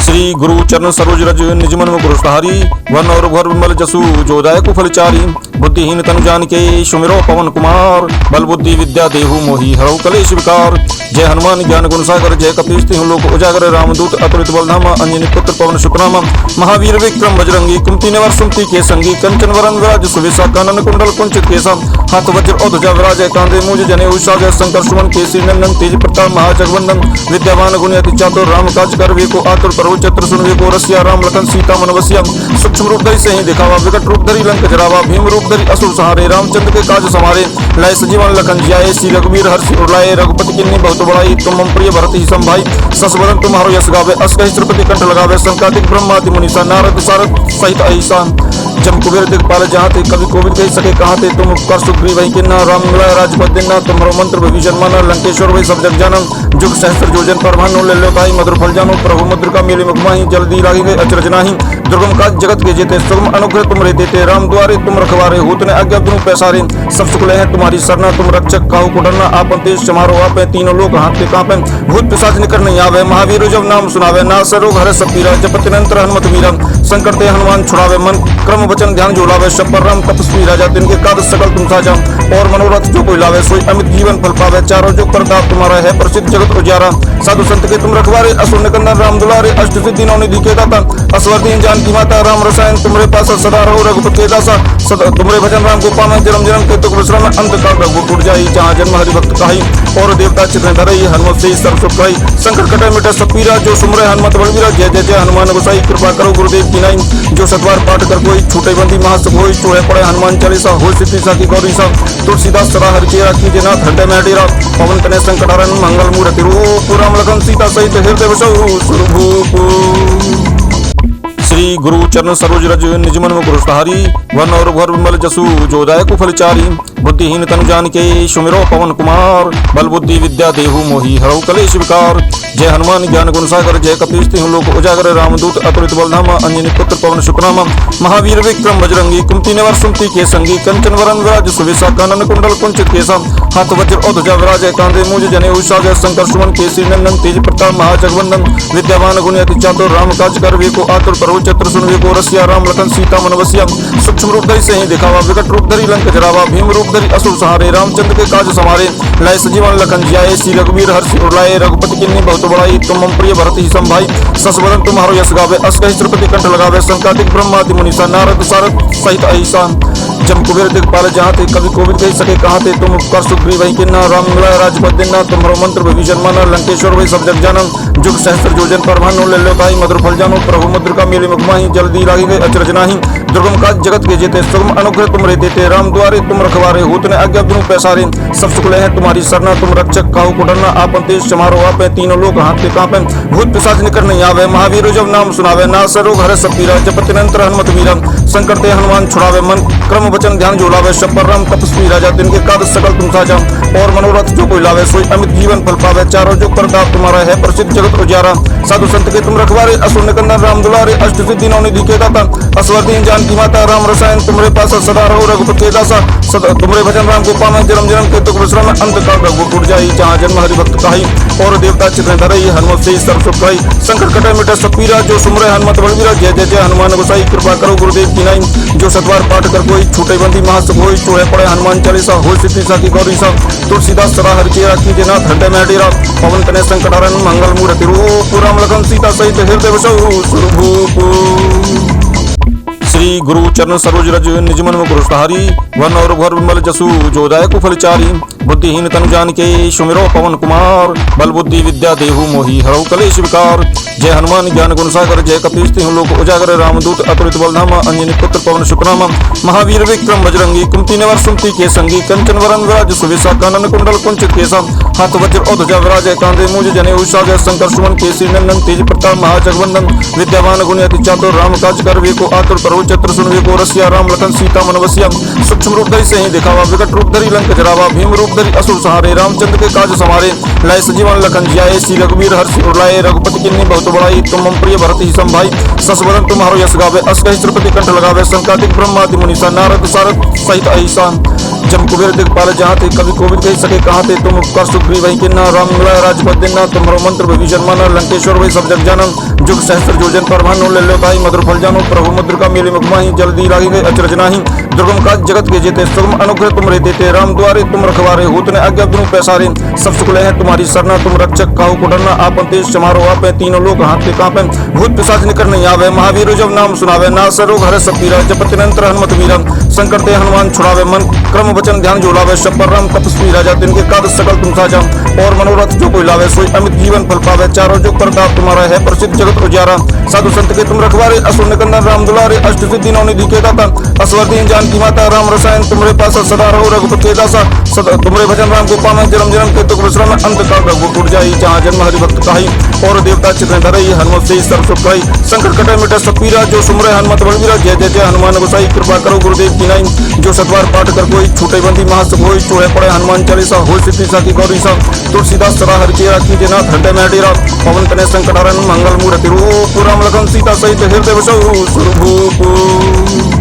श्री गुरु चरण सरोज रज निज मन मुकुर सहारी वन और घर विमल जसु जो दायक फलचारी बुद्धिहीन तनु जानिके सुमिरो पवन कुमार बल बुद्धि विद्या देहु मोहि हरौ कलेश विकार जय हनुमान ज्ञान गुण सागर जय कपीश तिहुँ लोक उजागर रामदूत अतुलित बलधामा अंजनी पुत्र पवन सुतनामा महावीर विक्रम बजरंगी कुंती निवार सुमति के संगी कंचन वरन विराज सुविसा कानन कुंडल कुंचित केसा हाथ वज्र और ध्वजा विराजय कांधे मूज जने उषाजय शंकर सुमन केसी नंदन तेज प्रताप महाजगवंदन विद्यावान गुणी अति चातुर राम काज कर वेको आतुर प्रभु चत्र सुन वेको रसिया राम लखन सीता मन बसिया सूक्ष्म रूप धरि सही दिखावा विकट रूप धरि लंक जरावा भीम रूप धरि असुर सहारे रामचंद्र के काज समारे लाए सजीवन लखन जियाए श्री रघुवीर हर्षि उड़ाए रघुपति किन्नी बहुत बड़ाई तुम मम प्रिय भरत ही संभाई सस बदन तुम्हारो यश गावे अस कहि श्रीपति कंठ लगावे संकातिक ब्रह्मादि मुनीसा नारद सारद सहित अहिसा जम कुबेर दिखपाल जहाँ थे कभी कोविद कही सके कहाँ थे तुम उपकार सुग्रीव वही किन्ना राम मिलाए राजपद देना तुम्हारो मंत्र भविष्य माना लंकेश्वर वही सब जग जानम जुग सहस्त्र जोजन पर भानु ले लो ताई मधुर फल जानो प्रभु मुद्र का मेले मुखमाही जल्दी लागी गए अचरज नाही दुर्गम काज जगत के जेते सुगम अनुग्रह तुम रहते थे राम द्वारे तुम रखवारे होत ने आज्ञा तुम पैसारे सब सुखले हैं तुम्हारी सरना तुम रक्षक काहू को डरना आपन तेज समारो आपे तीनों लोग हाथ पे कांपे भूत पिशाच निकट नहीं आवे महावीर जब नाम सुनावे ना सरोग हरे सब पीरा जपति निरंतर हनुमत वीरा संकट ते हनुमान छुड़ावे मन क्रम वचन ध्यान जोलावे शब पर राम तपस्वी राजा तिनके काज सकल तुम साजा और मनोरथ जो कोई लावे सोई अमित जीवन फल पावे चारों जो प्रताप तुम्हारा है प्रसिद्ध जगत उजारा साधु संत के तुम रखवारे असुर निकंदन राम दुलारे अष्ट सिद्धि नौ निधि के दाता असवरदीन जानकी माता राम रसायन तुम्हारे पास सदा रहो रघुपति के दासा सदा तुम्हारे भजन राम को पावे जन्म जन्म के दुख विश्राम अंत काल रघु टूट जाई जहाँ जन्म हरि भक्त कहाई और देवता चित्र धरई हनुमत से सर्व सुख कही संकट कटे मिटे सब पीरा जो सुमरे हनुमत बलवीरा जय जय जय हनुमान गोसाई कृपा करो गुरुदेव की नाई जो सतवार पाठ कर कोई छूटे बंदी महासुख होई चूहे पड़े हनुमान चालीसा हो सिद्धि साकी गौरी सा तुलसीदास सदा हरि के राखी जनाथ हृदय में डेरा पवन तने संकट हरण मंगल मूर्ति रूप राम लखन सीता सहित हृदय बसौ सुरभूप श्री गुरु चरण सरोज रज निज मन मुकुर सहारी वन और घर विमल जसु जो दायक फलचारी बुद्धिहीन तनु जानिके सुमिरो पवन कुमार बल बुद्धि विद्या देहु मोहि हरौ कलेश विकार जय हनुमान ज्ञान गुण सागर जय कपीश तिहुँ लोक उजागर रामदूत अतुलित बलधामा अंजनी पुत्र पवन सुतनामा महावीर विक्रम बजरंगी कुंती निवार सुमति के संगी कंचन वरन विराज सुविसा कानन कुंडल कुंचित केसा हाथ वज्र और ध्वजा विराजय कांधे मूज जने उषाजय शंकर सुमन केसी नंदन तेज प्रताप महाजगवंदन विद्यावान गुणी अति चातुर राम काज कर वेको आतुर प्रभु चत्र सुन वेको रसिया राम लखन सीता मन बसिया सूक्ष्म रूप धरि सही दिखावा विकट रूप धरि लंक जरावा भीम रूप धरि असुर सहारे रामचंद्र के काज समारे लाए सजीवन लखन जियाए श्री रघुवीर हर्षि उड़ाए रघुपति किन्नी बहुत बड़ाई तुम मम प्रिय भरत ही संभाई सस बदन तुम्हारो यश गावे अस कहि श्रीपति कंठ लगावे संकातिक ब्रह्मादि मुनीसा नारद सारद सहित अहिसा जम कुबेर दिखपाल जहाँ थे कभी कोविद कही सके कहाँ थे तुम उपकार सुग्रीव वही किन्ना राम मिलाए राजपद देना तुम्हारो मंत्र भविष्य माना लंकेश्वर वही सब जग जानम जुग सहस्त्र जोजन पर भानु ले लो ताई मधुर फल जानो प्रभु मुद्र का मेले मुखमाही जल्दी लागी गए अचरज नाही दुर्गम काज जगत के जेते सुगम अनुग्रह तुम रहते थे राम द्वारे तुम रखवारे होत ने आज्ञा तुम पैसारे सब सुखले हैं तुम्हारी सरना तुम रक्षक काहू को डरना आपन तेज समारो आपे तीनों लोग हाथ पे कांपे भूत पिशाच निकट नहीं आवे महावीर जब नाम सुनावे ना सरोग हरे सब पीरा जपति निरंतर हनुमत वीरा संकट ते हनुमान छुड़ावे मन क्रम वचन ध्यान जोलावे शब पर राम तपस्वी राजा तिनके काज सकल तुम साजा और मनोरथ जो कोई लावे सोई अमित जीवन फल पावे चारों जो प्रताप तुम्हारा है प्रसिद्ध जगत उजारा साधु संत के तुम रखवारे असुर निकंदन राम दुलारे अष्ट सिद्धि नौ निधि के दाता असवरदीन जानकी माता राम रसायन तुम्हारे पास सदा रहो रघुपति के दासा सदा तुम्हारे भजन राम को पाना जन्म जन्म के दुख विश्राम अंत काल रघुपुर टूट जाई जहाँ जन्म हरि भक्त काही और देवता चित्र धरई हनुमत से सर्व सुख पाई संकट कटे मिटे सब पीरा जो सुमरे हनुमत बलवीरा जय जय जय हनुमान गोसाई कृपा करो गुरुदेव की नाई जो सतवार पाठ कर कोई छूटे बंदी महासुख होई चूहे पड़े हनुमान चालीसा हो सिद्धि साकी गौरी सा तुलसीदास सदा हरि के कीजे नाथ हृदय में डेरा पवन तने संकट हरण मंगल मूर्ति रूप राम लखन सीता सहित हृदय बसौ सुरभूप श्री गुरु चरण सरोज रज निज मन मुकुर सहारी वन और घर विमल जसु जो दायक फलचारी बुद्धिहीन तनु जानिके सुमिरो पवन कुमार बल बुद्धि विद्या देहु मोहि हरौ कलेश विकार जय हनुमान ज्ञान गुण सागर जय कपीस तिहुँ लोक उजागर रामदूत अतुलित बलधाम अंजनी पुत्र पवन शुक्राम महावीर विक्रम बजरंगी कुमति निवार सुमति के संगी कंचन वरन विराज सुविसा कानन कुंडल कुंचित केसा हाथ वज्र और ध्वजा विराजय कांधे मूज जने उषाजय शंकर सुमन केसरी नंदन तेज प्रताप महाजगवंदन विद्यावान गुणी अति चातुर राम काज कर वे को आतुर करो चतुर सुन वे को रसिया राम लखन सीता मन बसिया सूक्ष्म रूप धरि सही दिखावा विकट रूप धरि लंक जरावा भीम रूप धरि असुर सहारे रामचंद्र के काज संवारे लाए सजीवन लखन जियाए श्री रघुवीर हर्षि उड़लाए रघुपति किन्नी बहुत बड़ाई तुम मम प्रिय भरत ही संभाई सस बदन तुम्हारो यश गावे अस कहि श्रीपति कंठ लगावे संकादिक ब्रह्मादि मुनीसा नारद सारद सहित अहिसा जम कुबेर दिखपाल जहाँ थे कभी कोविद कही सके कहाँ थे तुम उपकार सुग्रीव वही किन्ना राम मिलाए राजपद दिना तुम्हारो मंत्र विभीषण माना लंकेश्वर वही सब जग जानन जुग सहस्त्र जोजन पर भानु ले लो भाई मधुर फल जानो प्रभु मुद्र का मेले मुखमाही जल्दी लागी गए अचरज नाही दुर्गम काज जगत के जेते सुगम अनुग्रह तुम रे देते राम द्वारे तुम रखवारे होत ने आज्ञा तुम पैसारे सब सुख ले है तुम्हारी सरना तुम रक्षक काहू को डरना आपन तेज समारो आपे तीनों लोग हाथ पे कांपे भूत पिशाच निकट नहीं आवे महावीर जब नाम सुनावे ना सरोग हरे सब पीरा जपति निरंतर हनुमत वीरा संकट ते हनुमान छुड़ावे मन क्रम वचन ध्यान जोलावे सब पर राम तपस्वी राजा तिनके काज सकल तुम साजा और मनोरथ जो कोई लावे सोई अमित जीवन फल पावे चारों जुग प्रताप तुम्हारा है प्रसिद्ध जगत उजारा साधु संत के तुम रखवारे असुर निकंदन राम दुलारे अष्ट सिद्धि नौ निधि के दाता असवर्दीन जानकी माता राम रसायन तुम्हारे पास सदा रहो रघुपति के दासा सदा तुम्हारे भजन राम को पाना जन्म जन्म के दुख विश्राम अंत काल रघुपुर टूट जाई जहाँ जन्म हरि भक्त काही और देवता चित्र धरई हनुमत से सर्व सुख पाई संकट कटे मिटे सब पीरा जो सुमरे हनुमत बलवीरा जय जय जय हनुमान गोसाई कृपा करो गुरुदेव की नाई जो सतवार पाठ कर कोई छूटे बंदी महासुख होई चूहे पड़े हनुमान चालीसा हो सिद्धि साकी गौरी सा तुलसीदास सदा हरि के कीजे नाथ हृदय में डेरा पवन तने संकट हरण मंगल मूर्ति रूप राम लखन सीता सहित हृदय बसौ सुरभूप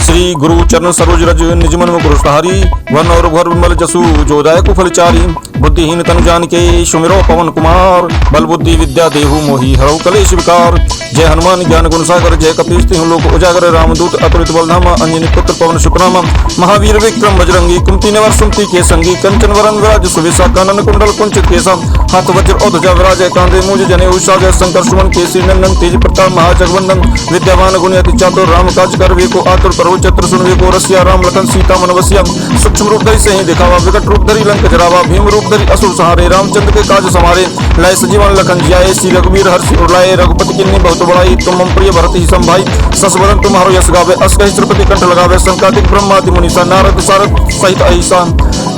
श्री गुरु चरण सरोज रज निज मन मुकुर सहारी वन और घर विमल जसु जो दायक फलचारी बुद्धिहीन तनु जानिके सुमिरो पवन कुमार बल बुद्धि विद्या देहु मोहि हरौ कलेश विकार जय हनुमान ज्ञान गुण सागर जय कपीस तिहुँ लोक उजागर रामदूत अतुलित बलधाम अंजनी पुत्र पवन शुक्राम महावीर विक्रम बजरंगी कुमति निवार सुमति के संगी कंचन वरन विराज सुविसा कानन कुंडल कुंचित केसा हाथ वज्र और ध्वजा विराजय कांधे मूज जने उषाजय शंकर सुमन केसरी नंदन तेज प्रताप महाजगवंदन विद्यावान गुणी अति चातुर राम काज कर वे को आतुर करो चतुर सुन वे को रसिया राम लखन सीता मन बसिया सूक्ष्म रूप धरि सही दिखावा विकट रूप धरि लंक जरावा भीम रूप धरि असुर सहारे रामचंद्र के काज संवारे लाए सजीवन लखन जियाए श्री रघुवीर हर्षि उड़लाए रघुपति किन्नी बहुत बड़ाई तुम मम प्रिय भरत ही संभाई सस बदन तुम्हारो यश गावे अस कहि श्रीपति कंठ लगावे संकादिक ब्रह्मादि मुनीसा नारद सारद सहित अहिसा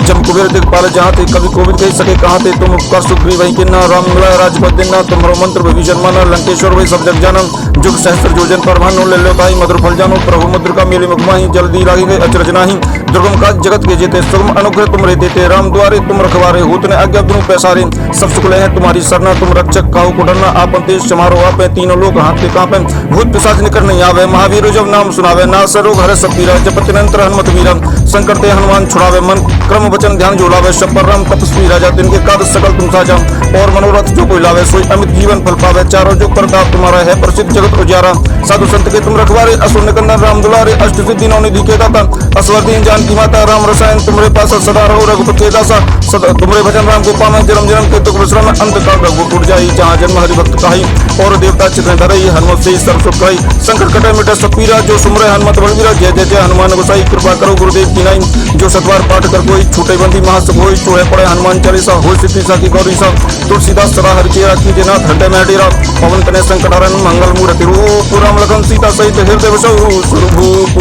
जम कुबेर दिखपाल जहाँ थे कभी कोविद कही सके कहाँ थे तुम उपकार सुग्रीव वही किन्ना राम मिलाए राजपद दिना तुम्हारो मंत्र विभीषण माना लंकेश्वर वही सब जग जानन जुग सहस्त्र जोजन पर भानु ले लो भाई मधुर फल जानो प्रभु मुद्र का मेले मुखमाही जल्दी लागी गए अचरज नाही दुर्गम काज जगत के जेते सुगम अनुग्रह तुम रे देते राम द्वारे तुम रखवारे होत ने आज्ञा तुम पैसारे सब सुख ले है तुम्हारी सरना तुम रक्षक काहू को डरना आपन तेज समारो आपे तीनों लोग हाथ पे कांपे भूत पिशाच निकट नहीं आवे महावीर जब नाम सुनावे ना सरोग हरे सब पीरा जपति निरंतर हनुमत वीरा संकट ते हनुमान छुड़ावे मन क्रम वचन ध्यान जोलावे सब पर राम तपस्वी राजा तिनके काज सकल तुम साजा और मनोरथ जो कोई लावे सोई अमित जीवन फल पावे चारों जुग प्रताप तुम्हारा है प्रसिद्ध जगत उजारा साधु संत के तुम रखवारे असुर निकंदन राम दुलारे अष्ट सिद्धि नौ निधि के दाता असवर्दीन जानकी माता राम रसायन तुम्हारे पास सदा रहो रघुपति के दासा सदा तुम्हारे भजन राम को पाना जन्म जन्म के दुख विश्राम अंत काल रघुपुर टूट जाई जहाँ जन्म हरि भक्त काही और देवता चित्र धरई हनुमत से सर्व सुख पाई संकट कटे मिटे सब पीरा जो सुमरे हनुमत बलवीरा जय जय जय हनुमान गोसाई कृपा करो गुरुदेव की नाई जो सतवार पाठ कर कोई छूटे बंदी महासुख होई चूहे पड़े हनुमान चालीसा हो सिद्धि साकी गौरी सा तुलसीदास सदा हरि के कीजे नाथ हृदय में डेरा पवन तने संकट हरण मंगल मूर्ति रूप राम लखन सीता सहित हृदय बसौ सुरभूप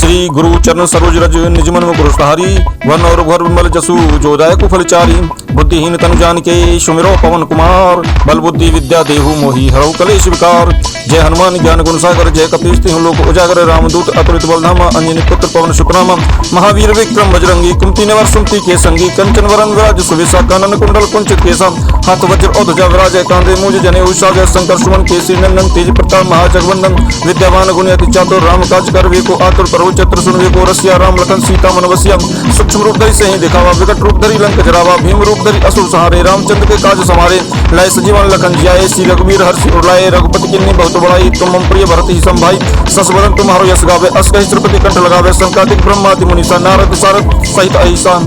श्री गुरु चरण सरोज रज निज मन मुकुर सुधारी वन और भर विमल जसु जो दायक फलचारी बुद्धिहीन तनु जानिके सुमिरो पवन कुमार बल बुद्धि विद्या देहु मोहि हरौ कलेश विकार। जय हनुमान ज्ञान गुण सागर जय कपीश तिहुँ लोक उजागर रामदूत अतुलित बलधामा अंजनी पुत्र पवन सुतनामा महावीर विक्रम बजरंगी कुंती निवार सुमति के संगी कंचन वरन विराज सुवेशा कानन कुंडल कुंचित केसा हाथ वज्र और ध्वजा विराजय कांधे मूज जने उषा शंकर सुमन केसी नंदन तेज प्रताप महाजगवंदन विद्यावान गुणी अति चातुर राम काज कर वे को आतुर प्रभु चत्र सुन वे को रसिया राम लखन सीता मन बसिया सूक्ष्म रूप धरि सही दिखावा विकट रूप धरि लंक जरावा भीम रूप धरि असुर सहारे रामचंद्र के काज समारे लाए सजीवन लखन जियाए श्री रघुवीर हर्षि उड़लाए रघुपति किन्नी बहुत बड़ाई तुम मम प्रिय भरत ही संभाई सस बदन तुम्हारो यश गावे अस कहि श्रीपति कंठ लगावे संकादिक ब्रह्मादि मुनीसा नारद सारद सहित अहिसा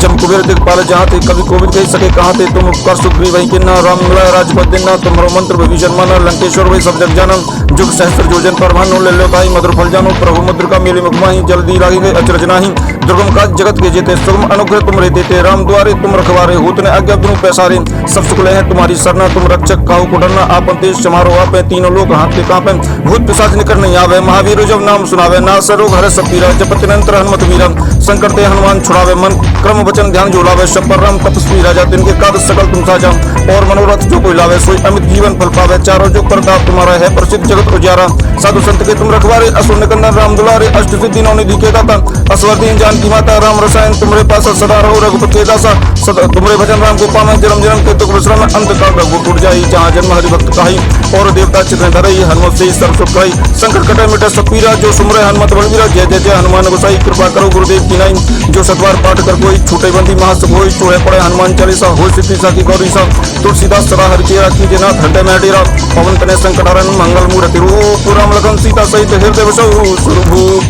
जम कुबेर दिखपाल जहाँ थे कभी कोविद कही सके कहाँ थे तुम उपकार सुग्रीव वही किन्ना राम मिलाए राजपद देना तुम्हारो मंत्र विभीषण माना लंकेश्वर वही सब जग जानन जुग सहस्त्र जोजन पर भानु ले लो काई मधुर फल जानो प्रभु मुद्र का मेले मुखमाही जल्दी लागे गए अचरज नाही दुर्गम काज जगत के जेते सुगम अनुग्रह तुम रे देते राम द्वारे तुम रखवारे होत ने आज्ञा तुम पैसारे सब सुख ले है तुम्हारी सरना तुम रक्षक काहू को डरना आपन तेज समारो आपे तीनों लोग हाथ पे कांपे भूत पिशाच निकट नहीं आवे महावीर जब नाम सुनावे नास रोग हरे सब पीरा जपति निरंतर हनुमत वीरा संकट ते हनुमान छुड़ावे मन क्रम वचन ध्यान जोड़ावे शब पर राम तपस्वी राजा तिनके काज सकल तुम साजा और मनोरथ जो कोई लावे सोई अमित जीवन फल पावे चारों जो प्रताप तुम्हारा है प्रसिद्ध जगत उजियारा साधु संत के तुम रखवारे असुर निकंदन राम दुलारे अष्ट सिद्धि नौ निधि के दाता असवर दीन जानकी माता राम रसायन तुम्हारे पास सदा रहो रघुपति के दासा सदा तुम्हारे भजन राम को पावे जन्म जन्म के तुक विश्राम अंत काल रघु टूट जाई जहाँ जन्म हरि भक्त कहाई और देवता चित्र धरई हनुमत से सर्व सुख कहाई संकट कटे मिटे सब पीरा जो सुमरे हनुमत बलवीरा जय जय जय हनुमान गोसाई कृपा करो गुरुदेव की नाई जो सतवार पाठ कर कोई छूटे बंदी महासुख होई चूहे पड़े हनुमान चालीसा हो सिद्धि सा की गौरी सा तुलसीदास सदा हरि चेरा कीजे नाथ हृदय में डेरा पवन तनय संकट हरन मंगल मूर्ति रूप राम लखन सीता सहित हृदय बसहु सुरभूप।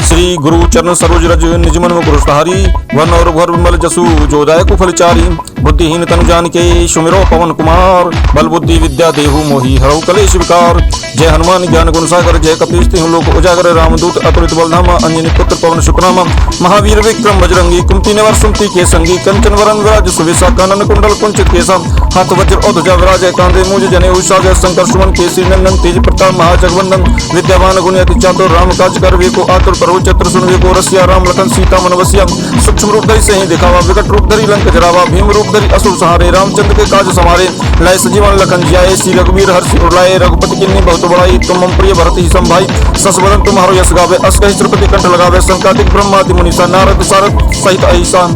श्री गुरु चरण सरोज रज निज मन मुकुर सुधारी वन और भर विमल जसु जो दायक फलचारी बुद्धिहीन तनु जानिके सुमिरो पवन कुमार बल बुद्धि विद्या देहु मोहि हरौ कलेश विकार। जय हनुमान ज्ञान गुण सागर जय कपीश तिहुँ लोक उजागर रामदूत अतुलित बलधामा अंजनी पुत्र पवन सुतनामा महावीर विक्रम बजरंगी कुंती निवार सुमति के संगी कंचन वरन विराज सुवेशा कानन कुंडल कुंचित केसा हाथ वज्र और ध्वजा विराजय कांधे मूज जने उषा शंकर सुमन केसी नंदन तेज प्रताप महाजगवंदन विद्यावान गुणी अति चातुर राम काज कर वे को आतुर प्रभु चत्र सुन वे को रसिया राम लखन सीता मन बसिया सूक्ष्म रूप धरि सही दिखावा विकट रूप धरि लंक जरावा भीम रूप धरि असुर सहारे रामचंद्र के काज समारे लाए सजीवन लखन जियाए श्री रघुवीर हर्षि उड़लाए रघुपति किन्नी बहुत बड़ाई तुम मम प्रिय भरत ही संभाई सस बदन तुम्हारो यश गावे अस कहि श्रीपति कंठ लगावे संकादिक ब्रह्मादि मुनीसा नारद सारद सहित अहिसा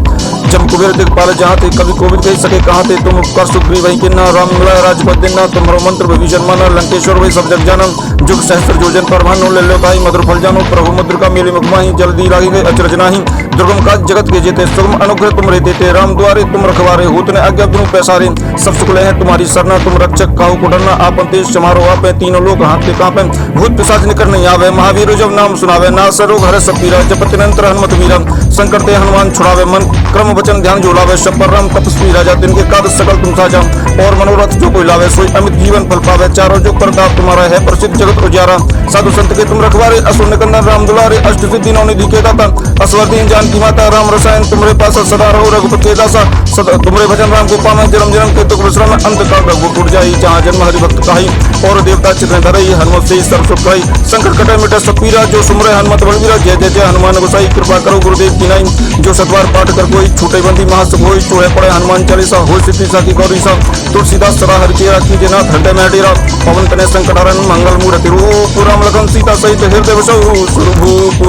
जम कुबेर दिखपाल जहाँ थे कभी कोविद कही सके कहाँ थे तुम उपकार सुग्रीव वही किन्ना राम मिलाए राजपद देना तुम्हारो मंत्र विभीषण माना लंकेश्वर वही सब जग जानन जुग सहस्त्र जोजन पर भानु ले लो काई मधुर फल जानो प्रभु मुद्र का मेले मुखमाही जल्दी लागे गए अचरज नाही दुर्गम काज जगत के जेते सुगम अनुग्रह तुम रे देते राम द्वारे तुम रखवारे होत ने आज्ञा तुम पैसारे सब सुख ले है तुम्हारी सरना तुम रक्षक काहू को डरना आपन तेज समारो आपे तीनों लोग हाथ पे कांपे भूत पिशाच निकट नहीं आवे महावीर जब नाम सुनावे नास रोग हरे सब पीरा जपति निरंतर हनुमत वीरा संकट ते हनुमान छुड़ावे मन क्रम वचन ध्यान जोड़ावे शब पर राम तपस्वी राजा तिनके काज सकल तुम साजा और मनोरथ जो कोई लावे सोई अमित जीवन फल पावे चारों जो प्रताप तुम्हारा है प्रसिद्ध जगत उजियारा साधु संत के तुम रखवारे असुर निकंदन राम दुलारे अष्ट सिद्धि नौ निधि के दाता असवर दीन जानकी माता राम रसायन तुम्हारे पास सदा रहो रघुपति के दासा सदा तुम्हारे भजन राम को पावे जन्म जन्म के तुक विश्राम अंत काल रघु टूट जाई जहाँ जन्म हरि भक्त कहाई और देवता चित्र धरई हनुमत से सर्व सुख कहाई संकट कटे मिटे सब पीरा जो सुमरे हनुमत बलवीरा जय जय जय हनुमान गोसाई कृपा करो गुरुदेव की नाई जो सतवार पाठ कर कोई छूटे बंदी महासुख होई चूहे पड़े हनुमान चालीसा हो सिद्धि सा की गौरी सा तुलसीदास सदा हरि चेरा कीजे नाथ हृदय में डेरा पवन तनय संकट हरन मंगल मूर्ति रूप राम लखन सीता सहित हृदय बसहु सुरभूप।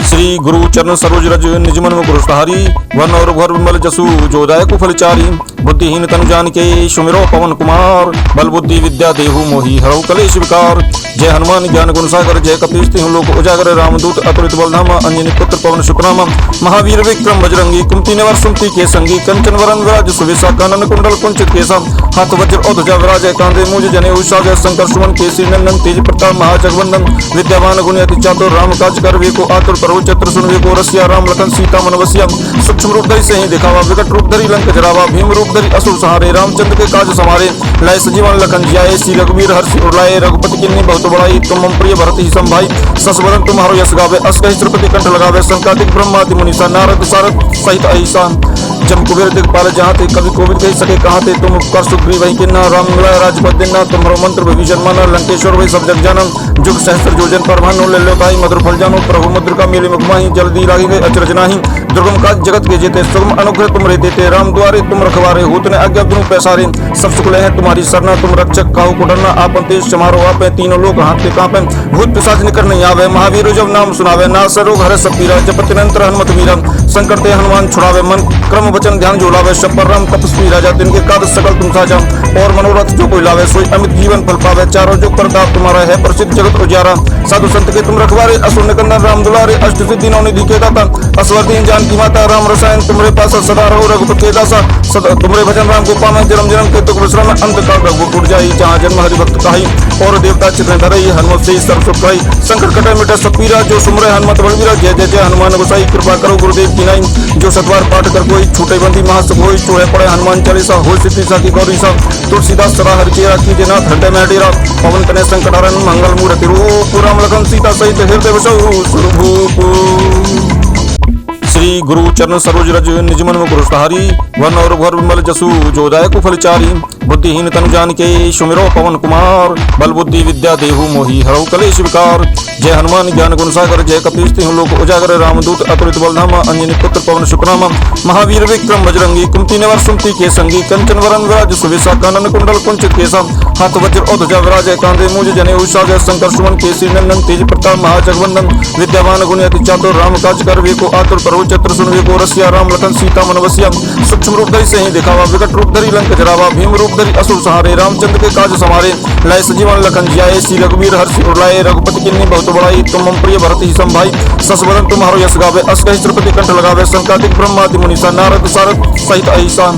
श्री गुरु चरण सरोज रज निज मन मुकुर सुधारी वन और भर विमल जसु जो दायक फलचारी बुद्धिहीन तनु जानिके सुमिरो पवन कुमार बल बुद्धि विद्या देहु मोहि हरौ कलेश विकार। जय हनुमान ज्ञान गुण सागर जय कपीश तिहुँ लोक उजागर रामदूत अतुलित बलधामा अंजनी पुत्र पवन सुतनामा महावीर विक्रम बजरंगी कुंती निवार सुमति के संगी कंचन वरन विराज सुवेशा कानन कुंडल कुंचित केसा हाथ वज्र और ध्वजा विराजय कांधे मूज जने उषा शंकर सुमन केसी नंदन तेज प्रताप महाजगवंदन विद्यावान गुणी अति चातुर राम काज कर वे को आतुर प्रभु चत्र सुन वे को रसिया राम लखन सीता मन बसिया सूक्ष्म रूप धरि सही दिखावा विकट रूप धरि लंक जरावा भीम रूप धरि असुर सहारे रामचंद्र के काज समारे लाए सजीवन लखन जियाए श्री रघुवीर हर्षि उड़लाए रघुपति किन्नी बहुत बड़ाई तुम मम प्रिय भरत ही संभाई सस बदन तुम्हारो यश गावे अस कहि श्रीपति कंठ लगावे संकादिक ब्रह्मादि मुनीसा नारद सारद सहित अहिसा जम कुबेर दिखपाल जहाँ थे कभी कोविद कही सके कहाँ थे तुम उपकार सुग्रीव वही किन्ना राम मिला राजपद दिना तुम्हारो मंत्र विभीषण माना लंकेश्वर वही सब जग जानम जुग सहस्त्र जोजन पर भानो ले लो ताई मधुर फल जानो प्रभु मुद्र का मेले मुखमाही जल्दी लागी गए अचरज नाही दुर्गम काज जगत के जेते सुगम अनुग्रह तुम रे देते राम द्वारे तुम रखवारे होत ने आज्ञा तुम पैसारे सब सुख है तुम्हारी सरना तुम रक्षक काहू को डरना आपन तेज समारो आपे तीनों लोग हाथ पे कांपे भूत पिशाच निकट नहीं आवे महावीर जब नाम सुनावे ना सरोग हरे सब पीरा जपत निरंतर हनुमत वीरा संकट ते हनुमान छुड़ावे मन क्रम वचन ध्यान जोड़ावे शपर राम तपस्वी राजा तिनके काद सकल तुम साजा और मनोरथ जो कोई लावे सोई अमित जीवन फल पावे चारों जो प्रताप तुम्हारा है प्रसिद्ध जगत उजारा साधु संत के तुम रखवारे असुर निकंदन राम दुलारे अष्ट सिद्धि नौ निधि के दाता असवर्दीन जान की माता राम रसायन तुम्हारे पास सदा रहो रघुपति के दासा सदा तुम्हारे भजन राम को पावे जन्म जन्म के तुक विश्राम अंत काल रघु उठ जाई जहाँ जन्म हरि भक्त कहाई और देवता चित्र धरई हनुमत से सर्व सुख पाई संकट कटे मिटे सब पीरा जो सुमरे हनुमत बलवीरा जय जय जय हनुमान गोसाई कृपा करो गुरुदेव की नाई जो सतवार पाठ कर कोई छूटे बंदी महासुख होई चोहे पड़े हनुमान चालीसा हो सिद्धि साखी गौरी सा तुलसीदास सदा हरि के राखी जना हृदय में डेरा पवन तने संकट हरण मंगल मूर्ति रूप राम लखन सीता सहित हृदय बसौ स्वरूप श्री गुरु चरण सरोज रज निज मन में गुरुसहारी वन और घर विमल जसु जोदाय कुफलचारी बुद्धिहीन तनु जान के सुमिरो पवन कुमार बल बुद्धि विद्या देहु मोहि हरौ कलेश विकार जय हनुमान ज्ञान गुण सागर जय कपीश तिहु लोक उजागर रामदूत अतुलित बलधामा अंजनी पुत्र पवन सुखनामा महावीर विक्रम बजरंगी कुंती निवार सुमति के संगी कंचन वरन विराज सुवेशा कानन कुंडल कुंचित केसा हाथ वज्र और ध्वजा विराज कांधे मूज जने उषा जय शंकर सुमन केसी नंदन तेज प्रताप महाजगवंदन विद्यावान गुणी अति चातुर राम काज कर वे को आतुर प्रभु चत्र सुन वे को रसिया राम लखन सीता मन बसिया सूक्ष्म रूप धरि सही दिखावा विकट रूप धरि लंक जरावा भीम रूप धरि असुर सहारे रामचंद्र के काज समारे लाए सजीवन लखन जियाए श्री रघुवीर हर्षि उड़लाए रघुपति किन्नी बहुत बड़ाई तुम मम प्रिय भरत ही संभाई सस बदन तुम्हारो यश गावे अस कहि श्रीपति कंठ लगावे संकादिक ब्रह्मादि मुनीसा नारद सारद सहित अहिसा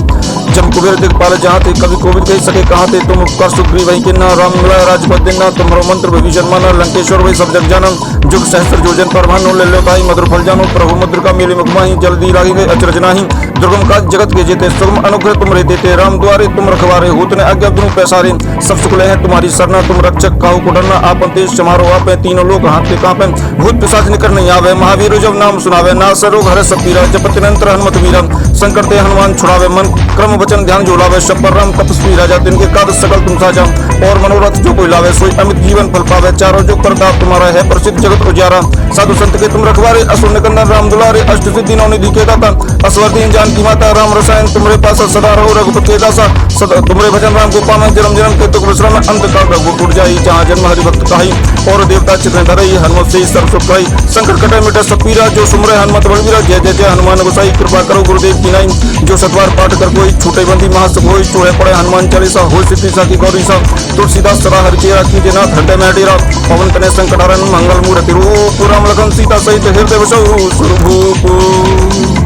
जम कुबेर दिखपाल जहाँ थे कभी कोविद कही सके कहाँ थे तुम उपकार सुग्रीव वही किन्ना राम मिला राजपद दिना तुम्हारो मंत्र विभीषण माना लंकेश्वर वही सब जग जानम जुग सहस्त्र जोजन पर भानो ले लो ताई मधुर फल जानो प्रभु मुद्र का मेले मुखमाही जल्दी लागी गए अचरज नाही दुर्गम काज जगत के जेते सुगम अनुग्रह तुम रे देते राम द्वारे तुम रखवारे होत ने आज्ञा तुम पैसारे सब सुख है तुम्हारी सरना तुम रक्षक काहू को डरना आपन तेज समारो आपे तीनों लोग हाथ पे कांपे भूत पिशाच निकट नहीं आवे महावीर जब नाम सुनावे ना सरोग हरे सब पीरा जपत निरंतर हनुमत वीरा संकट ते हनुमान छुड़ावे मन क्रम वचन ध्यान जोड़ावे शपर राम तपस्वी राजा तिनके काद सकल तुम साजा और मनोरथ जो कोई लावे सोई अमित जीवन फल पावे चारों जो प्रताप तुम्हारा है प्रसिद्ध जगत उजारा साधु संत के तुम रखवारे असुर निकंदन राम दुलारे अष्ट सिद्धि नौ निधि के दाता असवर्दीन जान की माता राम रसायन तुम्हारे पास सदा रहो रघुपति के दासा सदा तुम्हारे भजन राम को पावे जन्म जन्म के तुक विश्राम अंत काल रघु उठ जाई जहाँ जन्म हरि भक्त कहाई और देवता चित्र धरई हनुमत से सर्व सुख पाई संकट कटे मिटे सब पीरा जो सुमरे हनुमत बलवीरा जय जय जय हनुमान गोसाई कृपा करो गुरुदेव की नाई जो सतवार पाठ कर कोई छूटे बंदी महासुख होई चोहे पड़े हनुमान चालीसा हो सिद्धि साखी गौरी सा तुलसीदास सदा हरि के राखी जना हृदय में डेरा पवन तने संकट हरण मंगल मूर्ति रूप राम लखन सीता सहित हृदय बसौ स्वरूप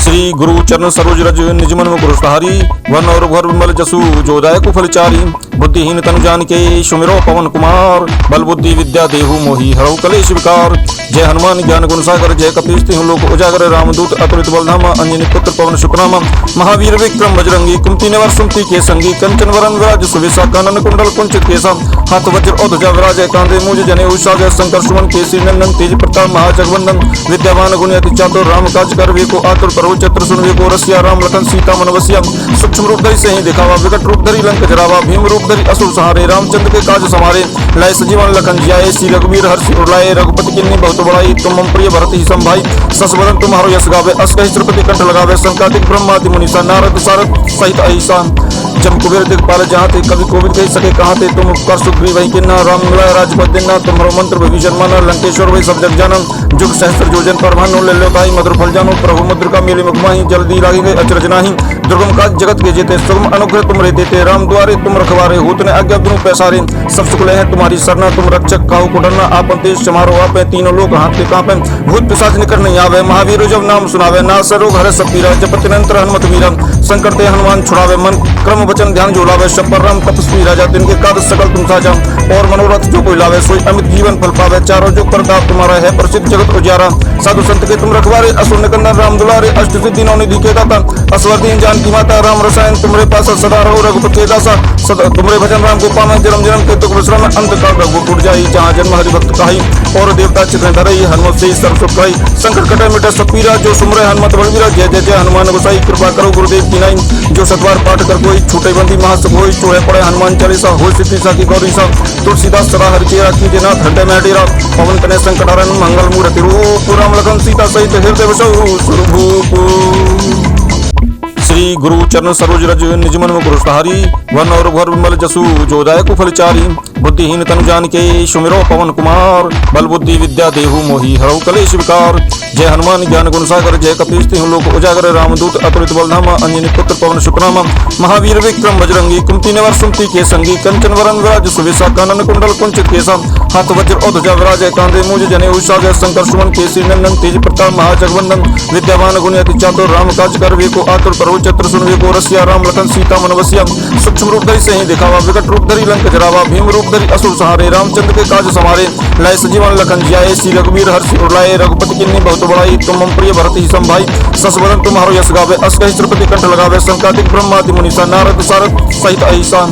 श्री गुरु चरण सरोज रज निज मन में गुरुसहारी वन और घर विमल जसु जोदाय कुफलचारी बुद्धिहीन तनु जान के सुमिरो पवन कुमार बल बुद्धि विद्या देहु मोहि हरौ कलेश विकार जय हनुमान ज्ञान गुण सागर जय कपीश तिहु लोक उजागर रामदूत अतुलित बलधामा अंजनी पुत्र पवन सुखनामा महावीर विक्रम बजरंगी कुंती निवार सुमति के संगी कंचन वरन विराज सुवेशा कानन कुंडल कुंचित केसा हाथ वज्र और ध्वजा विराज कांधे मूज जने उषा जय शंकर सुमन केसी नंदन तेज प्रताप महाजगवंदन विद्यावान गुणी अति चातुर राम काज कर वे को आतुर प्रभु चत्र सुन वे को रसिया राम लखन सीता मन बसिया सूक्ष्म रूप धरि सही दिखावा विकट रूप धरि लंक जरावा भीम रूप धरि असुर सहारे रामचंद्र के काज समारे लाए सजीवन लखन जियाए श्री रघुवीर हर्षि उड़लाए रघुपति किन्नी बहुत बड़ाई तुम मम प्रिय भरत ही संभाई सस बदन तुम्हारो यश गावे अस कहि श्रीपति कंठ लगावे संकादिक ब्रह्मादि मुनीसा नारद सारद सहित अहिसा जम कुबेर दिखपाल जहाँ थे कभी कोविद कही सके कहाँ थे तुम उपकार सुग्रीव वही किन्ना राम मिला राजपद दिना तुम्हारो मंत्र विभीषण माना लंकेश्वर वही सब जग जानम जुग सहस्त्र जोजन पर भानो ले लो ताई मधुर फल जानो प्रभु मुद्र का मेले मुखमाही जल्दी लागी गए अचरज नाही दुर्गम काज जगत के जेते सुगम अनुग्रह तुम रे देते राम द्वारे तुम रखवारे होत ने आज्ञा तुम पैसारे सब सुख है तुम्हारी सरना तुम रक्षक काहू को डरना आपन तेज समारो आपे तीनों लोग हाथ पे कांपे भूत पिशाच निकट नहीं आवे महावीर जब नाम सुनावे ना सरोग हरे सब पीरा जपत निरंतर हनुमत वीरा संकट ते हनुमान छुड़ावे मन क्रम वचन ध्यान जोड़ावे शपर राम तपस्वी राजा तिनके काद सकल तुम साजा और मनोरथ जो कोई लावे सोई अमित जीवन फल पावे चारों जो प्रताप तुम्हारा है प्रसिद्ध जगत उजारा साधु संत के तुम रखवारे असुर निकंदन राम दुलारे अष्ट सिद्धि नौ निधि के दाता असवर्दीन जान जानकी माता राम रसायन तुम्हारे पास सदा रहो रघुपति के दासा सदा तुम्हारे भजन राम को पाना जन्म जन्म के दुख विश्राम अंत काल रघुपुर टूट जाई जहाँ जन्म हरि भक्त कहाई और देवता चित्र धरई हनुमत से सर्व सुख कहाई संकट कटे मिटे सब पीरा जो सुमरे हनुमत बलवीरा जय जय जय हनुमान गोसाई कृपा करो गुरुदेव की नाई जो सतवार पाठ कर कोई छूटे बंदी महासुख होई चोहे पड़े हनुमान चालीसा हो सिद्धि साकी गौरी सा तुलसीदास सदा हरि के राखी जनाथ हृदय में डेरा पवन तनय संकटारण मंगल मूर्ति रूप राम लखन सीता सहित हृदय बसौ स्वरूप श्री गुरु चरण सरोज रज निज मन मुकुर सहारी वन और घर विमल जसु जो दायक फलचारी बुद्धिहीन तनु जानिके सुमिरो पवन कुमार बल बुद्धि विद्या देहु मोहि हरौ कलेश विकार जय हनुमान ज्ञान गुण सागर जय कपीश तिहुँ लोक उजागर रामदूत अतुलित बलधामा अंजनी पुत्र पवन शुक्रामा महावीर विक्रम बजरंगी कुंती निवार सुमति के संगी कंचन वरन विराज सुविसा कानन कुंडल कुंचित केसा हाथ वज्र और ध्वजा विराज कांधे मूज जने उषाजय शंकर सुमन केसी नंदन तेज प्रताप महाजगवंदन विद्यावान गुणी अति चातुर राम काज कर वेको आतुर करो चत्र सुन वेको रसिया राम लखन सीता मन बसिया सूक्ष्म रूप धरि सही दिखावा विकट रूप धरि लंक जरावा भीम रूप धरि असुर सहारे रामचंद्र के काज समारे लाए सजीवन लखन जियाए श्री रघुवीर हर्षि उड़ाए रघुपति किन्नी बहुत बड़ाई तुम मम प्रिय भरत ही संभाई सस बदन तुम्हारो यश गावे अस कहि श्रीपति कंठ लगावे संकातिक ब्रह्मादि मुनीसा नारद सारद सहित अहिसा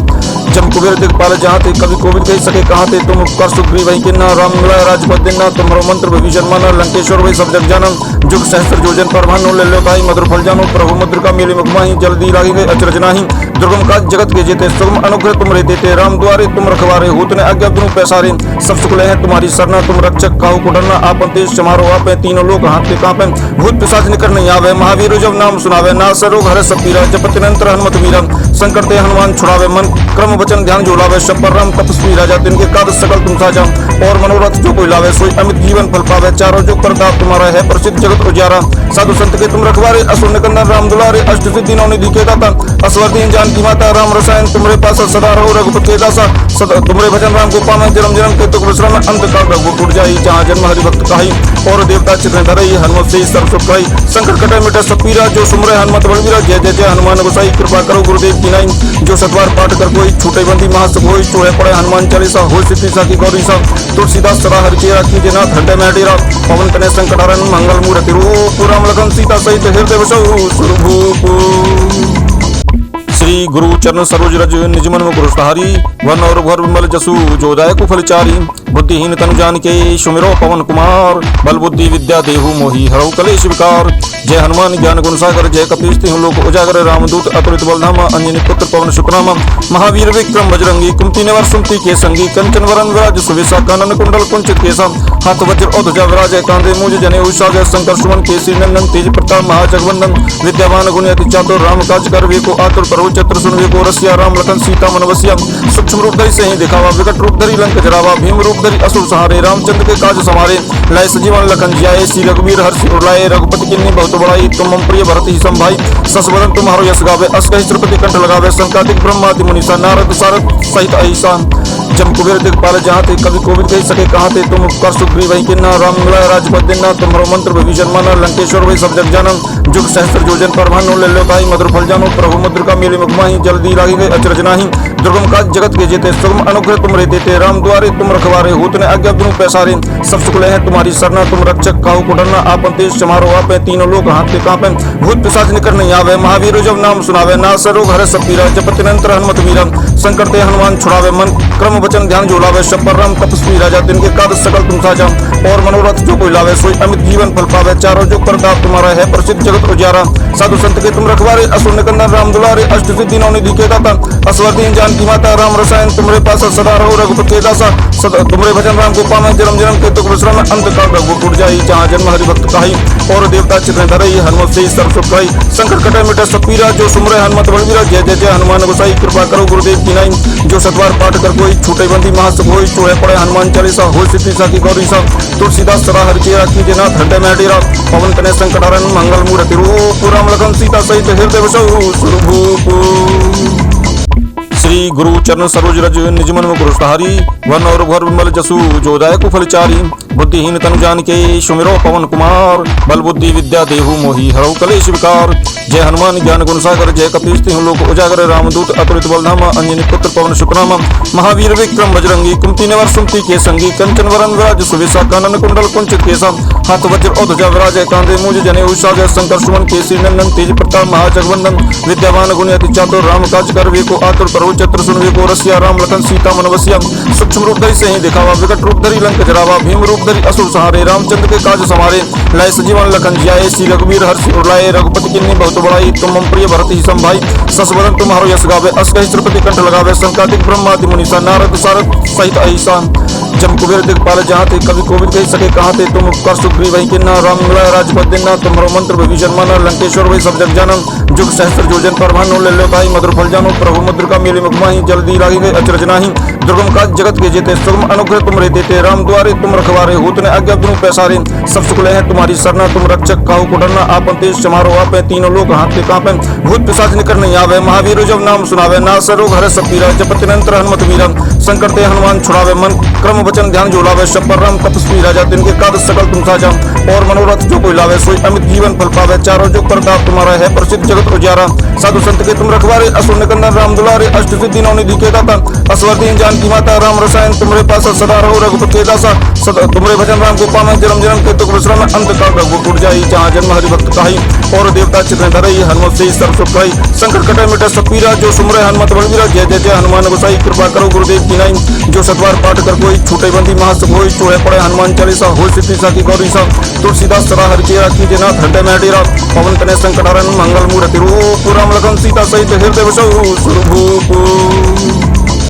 जम कुबेर दिखपाल जहाँ थे कभी कोविद कही सके कहाँ थे तुम उपकार सुग्रीव वही किन्ना राम मिलाए राजपद दिन्ना तुम्हारो मंत्र विभीषण माना लंकेश्वर वही सब जग जानन जुग सहस्त्र जोजन पर भानो ले लो ताई मधुर फल जानो प्रभु मुद्र का मेले मुखमाही जल्दी लागी गए अचरज नाही दुर्गम काज जगत के जेते सुगम अनुग्रह तुम रहते थे राम द्वारे तुम रखवारे होत ने आज्ञा तुम पैसारे सब सुख है तुम्हारी सरना तुम रक्षक काहू को डरना आपन तेज समारो आपे तीनों लोग हाथ के कांपे भूत पिशाच निकट नहीं आवे महावीर जब नाम सुनावे ना सरोग हरे सब पीरा जपत निरंतर हनुमत वीरा संकट ते हनुमान छुड़ावे मन क्रम वचन ध्यान जो लावे शब्द राम तपस्वी राजा तिनके काज सकल तुम साजा और मनोरथ जो कोई लावे सोई अमित जीवन फल पावे चारों जो प्रताप तुम्हारा है प्रसिद्ध जगत उजारा साधु संत के तुम रखवारे असुर निकंदन राम दुलारे अष्ट सिद्धि नौ निधि के दाता असवरदीन जानकी माता राम रसायन तुम्हारे पास सदा रहो रघुपति के दासा सदा तुम्हारे भजन राम को पाना जन्म जन्म के दुख विश्राम अंत काल रघुपुर टूट जाई जहाँ जन्म हरि भक्त कहाई और देवता चित्र धरई हनुमत से सर्व सुख कहाई संकट कटे मिटे सब पीरा जो सुमरे हनुमत बलवीरा जय जय जय हनुमान गोसाई कृपा करो गुरुदेव की नाई जो सतवार पाठ कर कोई छूटे बंदी महासुख होई चोहे पड़े हनुमान चालीसा हो सिद्धि साकी गौरी सा तुलसीदास सदा हरि के राखी जनाथ हृदय में डेरा पवन तनय संकटारण मंगल मूर्ति रूप राम लखन सीता सहित हृदय बसौ स्वरूप श्री गुरु चरण सरोज रज निज मन मुकुर सहारी वन और घर विमल जसु जो दायक फलचारी बुद्धिहीन तनु जानिके सुमिरो पवन कुमार बल बुद्धि विद्या देहु मोहि हरौ कलेश विकार जय हनुमान ज्ञान गुण सागर जय कपीश तिहुँ लोक उजागर रामदूत अतुलित बलधामा अंजनी पुत्र पवन शुक्रामा महावीर विक्रम बजरंगी कुंती निवार सुमति के संगी कंचन वरन विराज सुविसा कानन कुंडल कुंचित केसा हाथ वज्र और ध्वजा विराज कांधे मूज जने उषाजय शंकर सुमन केसी नंदन तेज प्रताप महाजगवंदन विद्यावान गुणी अति चातुर राम काज कर वेको आतुर करो चत्र सुन वेको रसिया राम लखन सीता मन बसिया सूक्ष्म रूप धरि सही दिखावा विकट रूप धरि लंक जरावा भीम रूप धरि असुर सहारे रामचंद्र के काज समारे लाए सजीवन लखन जियाए श्री रघुवीर हर्षि उड़ाए रघुपति किन्नी बहुत बड़ाई तुम मम प्रिय भरत ही संभाई सस बदन तुम्हारो यश गावे अस कहि श्रीपति कंठ लगावे संकातिक ब्रह्मादि मुनीसा नारद सारद सहित अहिसा जम कुबेर दिखपाल जहाँ थे कभी कोविद कही सके कहाँ थे तुम उपकार सुग्रीव वही किन्ना राम मिलाए राजपद दिन्ना तुम्हारो मंत्र विभीषण माना लंकेश्वर वही सब जग जानन जुग सहस्त्र जोजन पर भानो ले लो ताई मधुर फल जानो प्रभु मुद्र का मेले मुखमाही जल्दी लागी गए अचरज नाही दुर्गम काज जगत के जेते सुगम अनुग्रह तुम रहते थे राम द्वारे तुम रखवारे होत ने आज्ञा तुम पैसारे सब सुख है तुम्हारी सरना तुम रक्षक काहू को डरना आपन तेज समारो आपे तीनों लोग हाथ के कांपे भूत पिशाच निकट नहीं आवे महावीर जब नाम सुनावे ना सरोग हरे सब पीरा जपत निरंतर हनुमत वीरा संकट ते हनुमान छुड़ावे मन क्रम वचन ध्यान जो लावे शब्द राम तपस्वी राजा तिनके काज सकल तुम साजा और मनोरथ जो कोई लावे सोई अमित जीवन फल पावे चारों जो प्रताप तुम्हारा है प्रसिद्ध जगत उजारा साधु संत के तुम रखवारे असुर निकंदन राम दुलारे अष्ट सिद्धि नौ निधि के दाता असवरदीन जानकी माता राम रसायन तुम्हारे पास सदा रहो रघुपति के दासा सदा तुम्हारे भजन राम को पाना जन्म जन्म के दुख विश्राम अंत काल रघुपुर टूट जाई जहाँ जन्म हरि भक्त कहाई और देवता चित्र धरई हनुमत से सर्व सुख कहाई संकट कटे मिटे सब पीरा जो सुमरे हनुमत बलवीरा जय जय जय हनुमान गोसाई कृपा करो गुरुदेव की नाई जो सतवार पाठ कर कोई छूटे बंदी महासुख होई चोहे पड़े हनुमान चालीसा हो सिद्धि साकी गौरी सा तुलसीदास सदा हरि के राखी जनाथ हृदय में डेरा पवन तनय संकटारण मंगल मूर्ति रूप राम लखन सीता सहित हृदय बसौ स्वरूप श्री गुरु चरण सरोज रज निज मन मुकुर सहारी वन और घर विमल जसु जो दायक फलचारी बुद्धिहीन तनु जानिके सुमिरो पवन कुमार। बल बुद्धि विद्या देहु मोहि हरऊ कलेश विकार। जय हनुमान ज्ञान गुण सागर जय कपीश तिहुँ लोक उजागर। रामदूत अतुलित बलधामा अंजनी पुत्र पवन सुतनामा। महावीर विक्रम बजरंगी कुमति निवार सुमति के संगी। कंचन वरन विराज सुबेसा कानन कुंडल कुंचित केसा। हाथ वज्र और ध्वजा विराजय कांधे मूज जनेऊ साजय। शंकर सुमन केसरी नंदन तेज प्रताप महाजगवंदन। विद्यावान गुणी अति चातुर राम काज कर वेको आतुर। प्रभु चतुर सुन वेको रसिया। राम लखन सीता मन बसिया। सूक्ष्म रूप धरि सही दिखावा विकट रूप धरि लंक जरावा। भीम रूप धरि असुर सहारे रामचंद्र के काज समारे। लाए सजीवन लखन जियाए श्री रघुवीर हर्षि उर रघुपति किन्नी बहुत बड़ाई। तुम मम प्रिय भरत ही संभाई। सस वदन तुम्हारो यश गावे। अस कहि श्रुपति कंठ लगावे। संकादिक ब्रह्मादि मुनीसा नारद सारद सहित अहिसा। जम कुबेर दिखपाल जहाँ थे कवि कोविद कह सके कहाँ थे। तुम उपकर सुग्रीव वही किन्ना। राम मिलाय राजपद दिन्ना। तुम्हारो मंत्र विभीषण माना। लंकेश्वर वही सब जग जाना। जुग सहस्त्र जोजन पर भानो ले लो भाई। मधुर फल जानो प्रभु मुद्रिका मेली मुखमाही। जल्दी लागी गए अचरज नाही। दुर्गम काज जगत के जेते। सुगम अनुग्रह तुम रे देते। राम द्वारे तुम रखवारे। होत ने आज्ञा तुम पैसारे। सब सुखले हैं तुम्हारी सरना। तुम रक्षक काहू को डरना। आपन तेज समारो आपे। तीनों लोग हाथ पे कांपे। भूत पिशाच निकट नहीं आवे। महावीर जब नाम सुनावे। नास रोग हरे सब पीरा। जपति निरंतर हनुमत वीरा। संकट ते हनुमान छुड़ावे। मन क्रम वचन ध्यान जोलावे। सब पर राम तपस्वी राजा। तिनके काज सकल तुम साजा। और मनोरथ जो कोई लावे सोई अमित जीवन फल पावे। चारों जुग प्रताप तुम्हारा है प्रसिद्ध जगत उजियारा। साधु संत के तुम रखवारे। असुर निकंदन राम दुलारे। अष्ट सिद्धि नौ निधि के दाता। असवरदीन जानकी माता। राम रसायन तुमरे पास सदा रहो रघुपति के दासा। तुमरे भजन राम को पावे। जन्म जन्म के दुख विश्राम अंत काल रघुपुर जाई। जहाँ जन्म हरि भक्त कहाई। और देवता चित्र धरई। हनुमत से सर्व सुख पाई। संकट कटे मिटे सब पीरा। जो सुमरे हनुमत बलवीरा। जय जय जय हनुमान गोसाई। कृपा करो गुरुदेव की नाई। जो सतवार पाठ कर कोई छूटे बंदी महासुख होई। चूहे पड़े हनुमान चालीसा। हो सिद्धि साखी गौरी सा। तुलसीदास सदा हरि के राखी। जनाथ हृदय में डेरा। पवन तनय संकट हरन मंगल मूर्ति रूप। राम लखन सीता सहित हृदय बसहु सुरभूप।